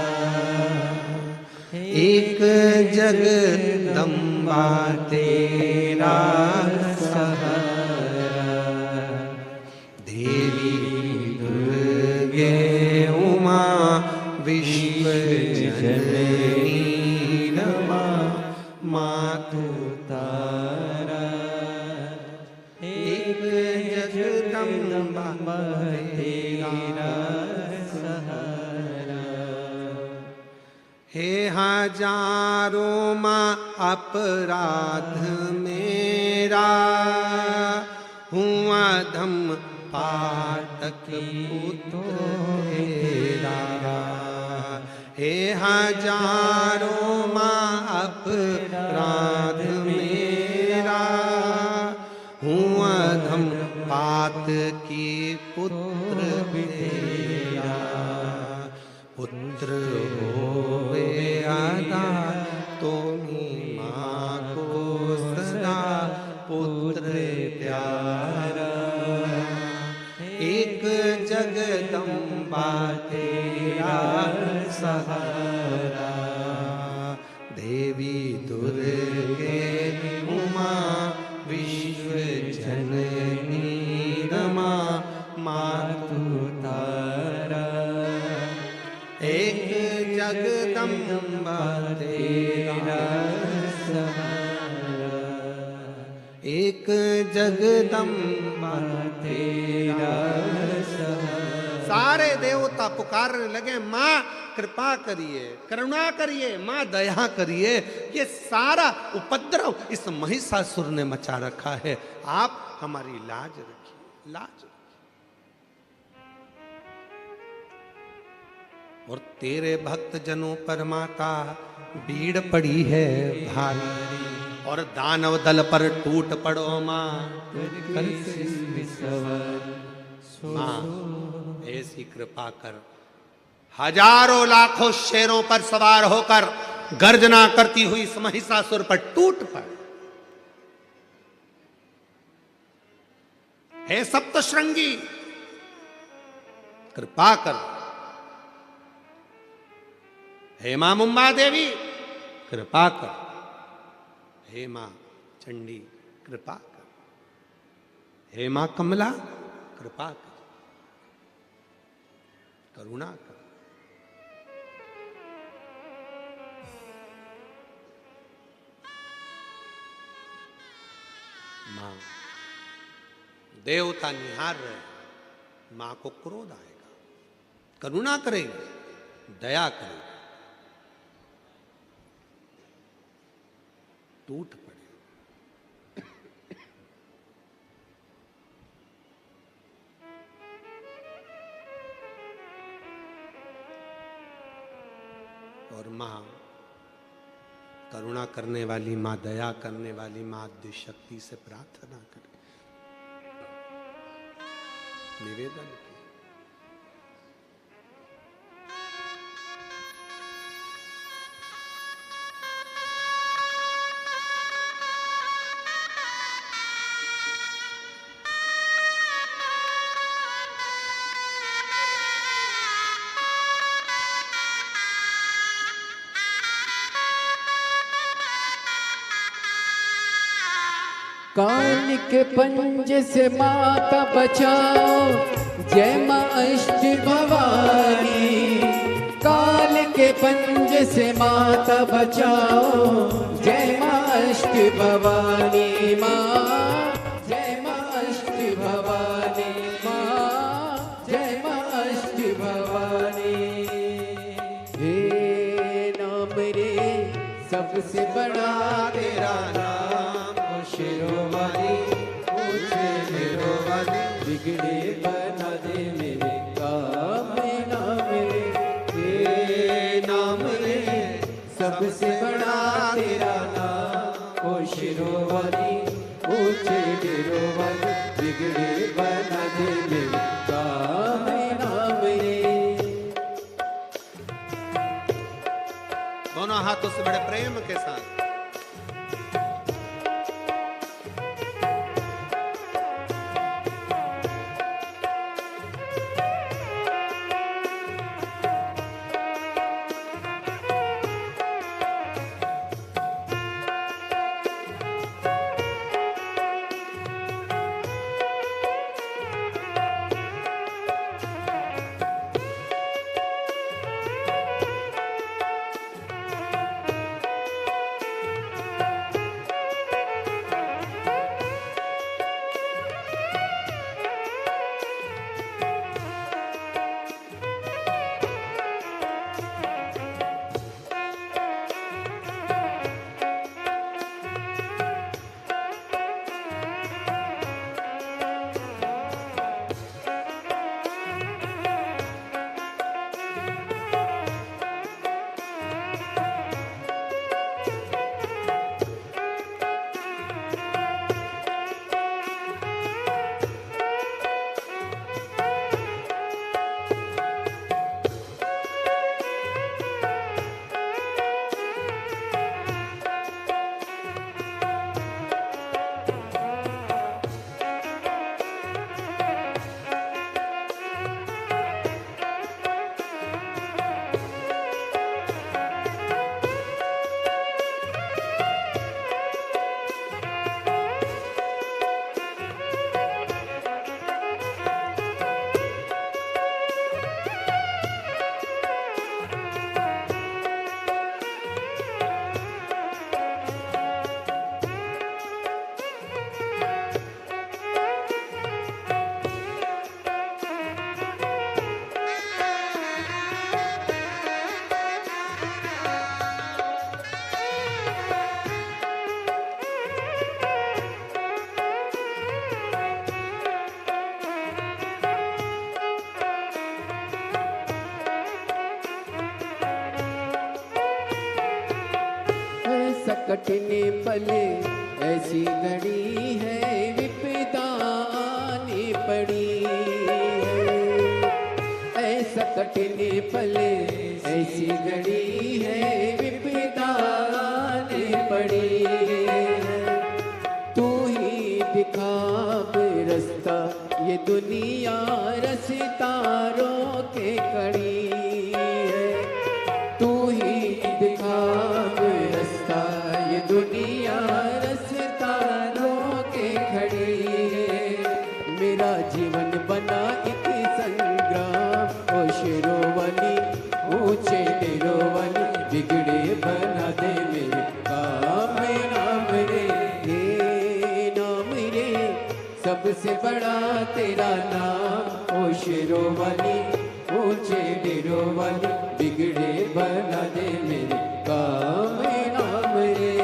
A: एक जगदम्बा तेरा सहारा। देवी दुर्गे उमा विश्व जननी रमा मातु तारा, एक जगदम्बा तेरा सहारा। हे हजारों मां अपराध मेरा, हुआ धम पातक पुत्र तेरा। हे हजारों मां अपराध मेरा, हुआ धम पात की पुत्र तेरा। पुत्र होवे आदा तुम्ही मां को सदा पुत्र प्यारा। एक जगदम्बा तेरा सहारा, देवी दुर्गे उमा विश्व जननी रमा मातु तारा। एक जगदम्बा तेरा सहारा, एक जगदम्बा तेरा सहारा। सारे देवता पुकारने लगे, मां कृपा करिए, करुणा करिए, मां दया करिए। ये सारा उपद्रव इस महिषासुर ने मचा रखा है, आप हमारी लाज रखिए, लाज। और तेरे भक्त जनों पर माता भीड़ पड़ी है भारी, और दानव दल पर टूट पड़ो मां। मां ऐसी कृपा कर, हजारों लाखों शेरों पर सवार होकर गर्जना करती हुई इस महिषासुर पर टूट पड़। हे सप्तश्रृंगी कृपा कर, हे मां मुंबा देवी कृपा कर, हे मां चंडी कृपा कर, हे मां कमला कृपा कर, करुणा कर। मां देवता निहार रहे, मां को क्रोध आएगा, करुणा करेगी, दया करेगी, टूट पड़े। और मां करुणा करने वाली मां, दया करने वाली मां आद्य शक्ति से प्रार्थना करे, निवेदन की।
C: काल के पंजे से माता बचाओ, जय माँ अष्ट भवानी। काल के पंजे से माता बचाओ, जय माँ अष्ट भवानी माँ, जय माँ अष्ट भवानी माँ, जय माँ अष्ट भवानी। हे नाम रे सबसे बड़ा तेरा नाम, ओ शेरों वाली ऊंचे शेरों वाली, बिगड़े बना दे मेरे काम नाम रे। हे नाम रे सबसे बड़ा तेरा नाम, ओ शेरों वाली ऊंचे शेरों वाली, बिगड़े बना दे मेरे काम नाम रे।
A: दोनों हाथों से बड़े प्रेम के साथ
C: कटने पले ऐसी घड़ी है, विपदा आने पड़ी है। ऐसा कटने पले ऐसी घड़ी है, विपदा आने पड़ी है। तू ही दिखा रास्ता, ये दुनिया रस्तारों के कड़ी है। तू ही दिखा रास्ता, ये दुनिया रस्तारों के खड़ी है। मेरा जीवन बना एक संग्राम, ओ शेरों वाली ऊंचे डेरों वाली, बिगड़े बना दे मेरे काम नाम रे। हे नाम रे सबसे बड़ा तेरा नाम, ओ शेरों वाली ऊंचे डेरों वाली, बिगड़े बना दे मेरे काम नाम रे।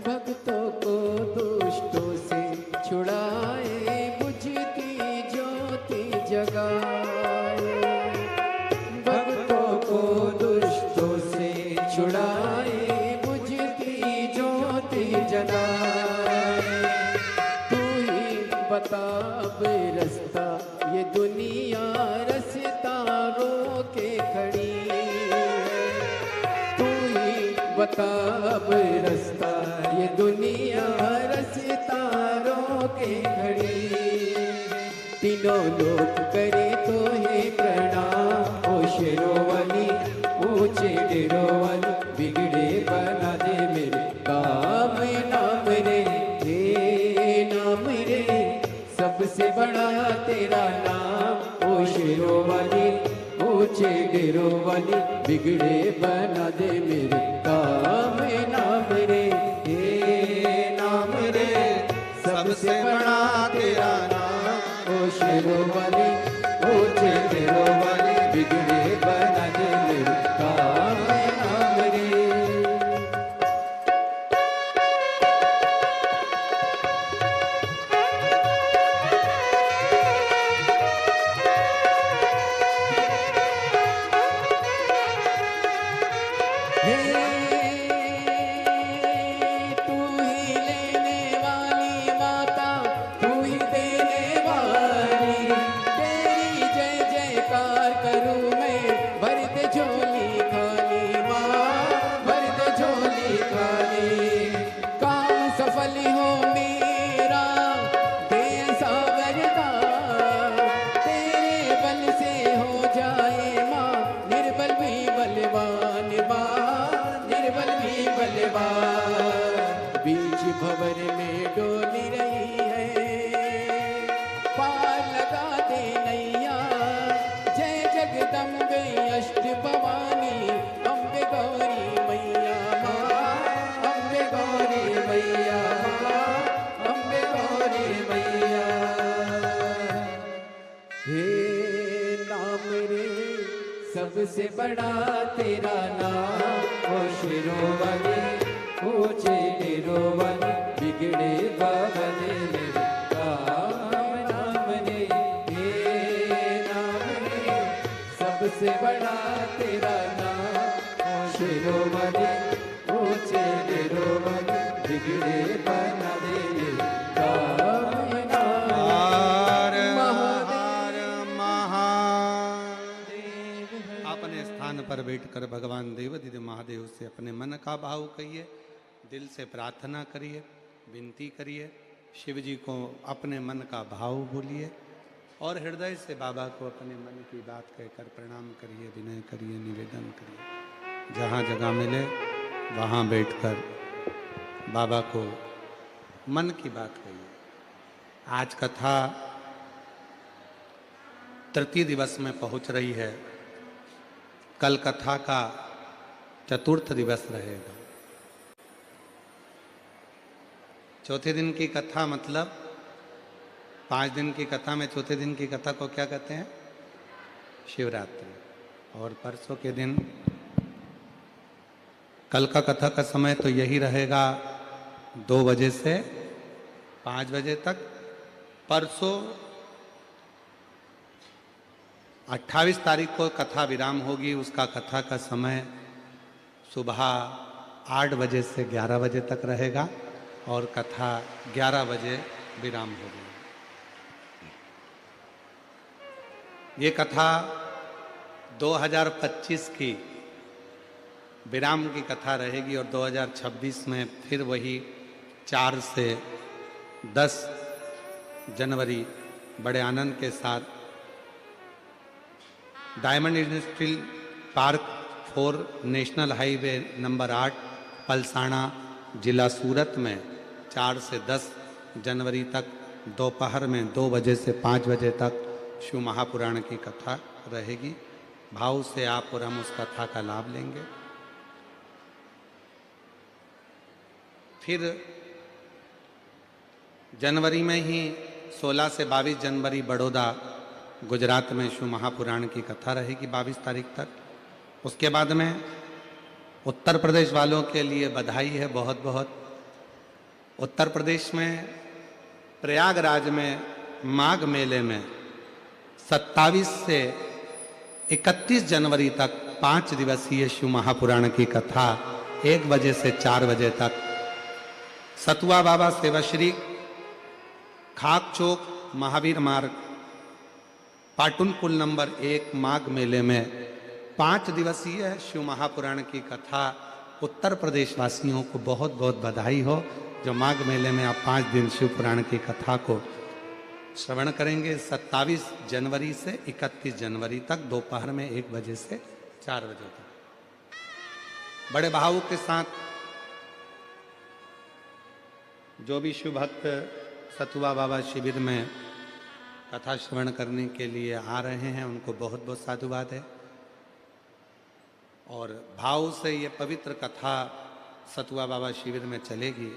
C: भक्तों को दुष्टों से छुड़ाए, बुझती ज्योति जगाए। भक्तों को दुष्टों से छुड़ाए, बुझती ज्योति जगाए। तू ही बता अब रास्ता, ये दुनिया रास्ता रोके खड़ी है। तू ही बता अब रास्ता, ये दुनिया रास्ता रोके खड़ी है। तीनों लोग करे तो हे प्रणाम, ओ शेरोवाली ऊंचे डेरोवाली, बिगड़े बना दे मेरे काम नाम रे, हे नाम रे, सबसे बड़ा तेरा नाम। ओ शेरोवाली ऊंचे डेरोवाली, बिगड़े बना दे मेरे काम नाम रे, हे नाम रे, सबसे बड़ा तेरा नाम। ओ शेरोवाली ऊंचे डेरोवाली, बिगड़े बना दे मेरे काम नाम रे। हे तू ही लेने वाली माता, तू ही देने वाली, तेरी जय जयकार करूं मैं, भर दे झोली खाली माँ, भर दे झोली खाली। काम सफल हो मेरा, दे ऐसा वरदान, तेरे बल से हो जाए माँ, निर्बल भी बलवान माँ, निर्बल भी बलवान। बीच भंवर में डोली रही है, पार लगा दे नैया। जय जगदम्बे अष्ट भवानी, अम्बे गौरी मैया माँ, अम्बे गौरी मैया माँ, अम्बे गौरी मैया। हे नाम रे, सबसे बड़ा तेरा नाम। ओ शेरोवाली ऊंचे डेरोवाली, बिगड़े बने मेरे काम नाम रे, हे नाम रे, सबसे बड़ा तेरा नाम। ओ शेरोवाली ऊंचे डेरोवाली, बिगड़े बना दे मेरे काम नाम।
A: हर
C: महादेव
A: हर महादेव। अपने स्थान पर बैठकर भगवान देवाधिदेव महादेव से अपने मन का भाव कहिए, दिल से प्रार्थना करिए, विनती करिए, शिव जी को अपने मन का भाव बोलिए और हृदय से बाबा को अपने मन की बात कहकर प्रणाम करिए, विनय करिए, निवेदन करिए। जहाँ जगह मिले वहाँ बैठकर बाबा को मन की बात कहिए। आज कथा तृतीय दिवस में पहुंच रही है। कल कथा का चतुर्थ दिवस रहेगा। चौथे दिन की कथा मतलब 5 दिन की कथा में चौथे दिन की कथा को क्या कहते हैं? शिवरात्रि। और परसों के दिन कल का कथा का समय तो यही रहेगा 2 बजे से 5 बजे तक। परसों 28 तारीख को कथा विराम होगी। उसका कथा का समय सुबह 8 बजे से 11 बजे तक रहेगा और कथा 11 बजे विराम होगी। ये कथा 2025 की विराम की कथा रहेगी और 2026 में फिर वही 4 से 10 जनवरी बड़े आनंद के साथ diamond industrial park 4 national highway number 8 Palsana जिला सूरत में 4 से 10 जनवरी तक दोपहर में 2 बजे से 5 बजे तक शिव महापुराण की कथा रहेगी। भाव से आप और हम उस कथा का लाभ लेंगे। फिर जनवरी में ही 16 से 22 जनवरी बड़ौदा गुजरात में शिव महापुराण की कथा रहेगी 22 तारीख तक। उसके बाद में उत्तर प्रदेश वालों के लिए बधाई है बहुत बहुत। उत्तर प्रदेश में प्रयागराज में माघ मेले में 27 से 31 जनवरी तक 5 दिवसीय शिव महापुराण की कथा 1 बजे से 4 बजे तक सतुआ बाबा सेवाश्री, खाक चौक, महावीर मार्ग, पाटुन पुल नंबर 1, माघ मेले में 5 दिवसीय शिव महापुराण की कथा। उत्तर प्रदेश वासियों को बहुत बहुत बधाई हो जो माघ मेले में आप 5 दिन शिव पुराण की कथा को श्रवण करेंगे। 27 जनवरी से 31 जनवरी तक दोपहर में 1 बजे से 4 बजे तक बड़े भाव के साथ जो भी शिव भक्त सतुआ बाबा शिविर में कथा श्रवण करने के लिए आ रहे हैं उनको बहुत बहुत साधुवाद है। और भाव से ये पवित्र कथा सतुआ बाबा शिविर में चलेगी,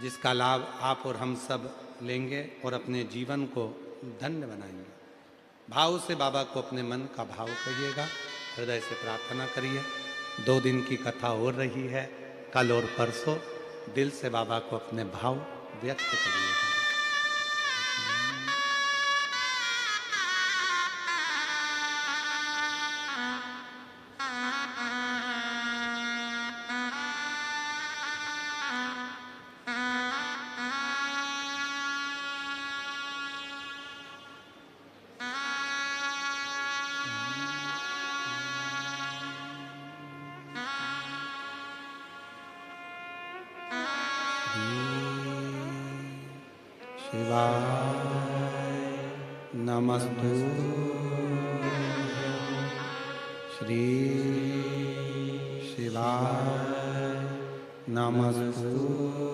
A: जिसका लाभ आप और हम सब लेंगे और अपने जीवन को धन्य बनाएंगे। भाव से बाबा को अपने मन का भाव कहिएगा, हृदय से प्रार्थना करिए। 2 दिन की कथा हो रही है, कल और परसों। दिल से बाबा को अपने भाव व्यक्त करिएगा। शिवाय नमस्तु श्री शिवाय नमस्तु।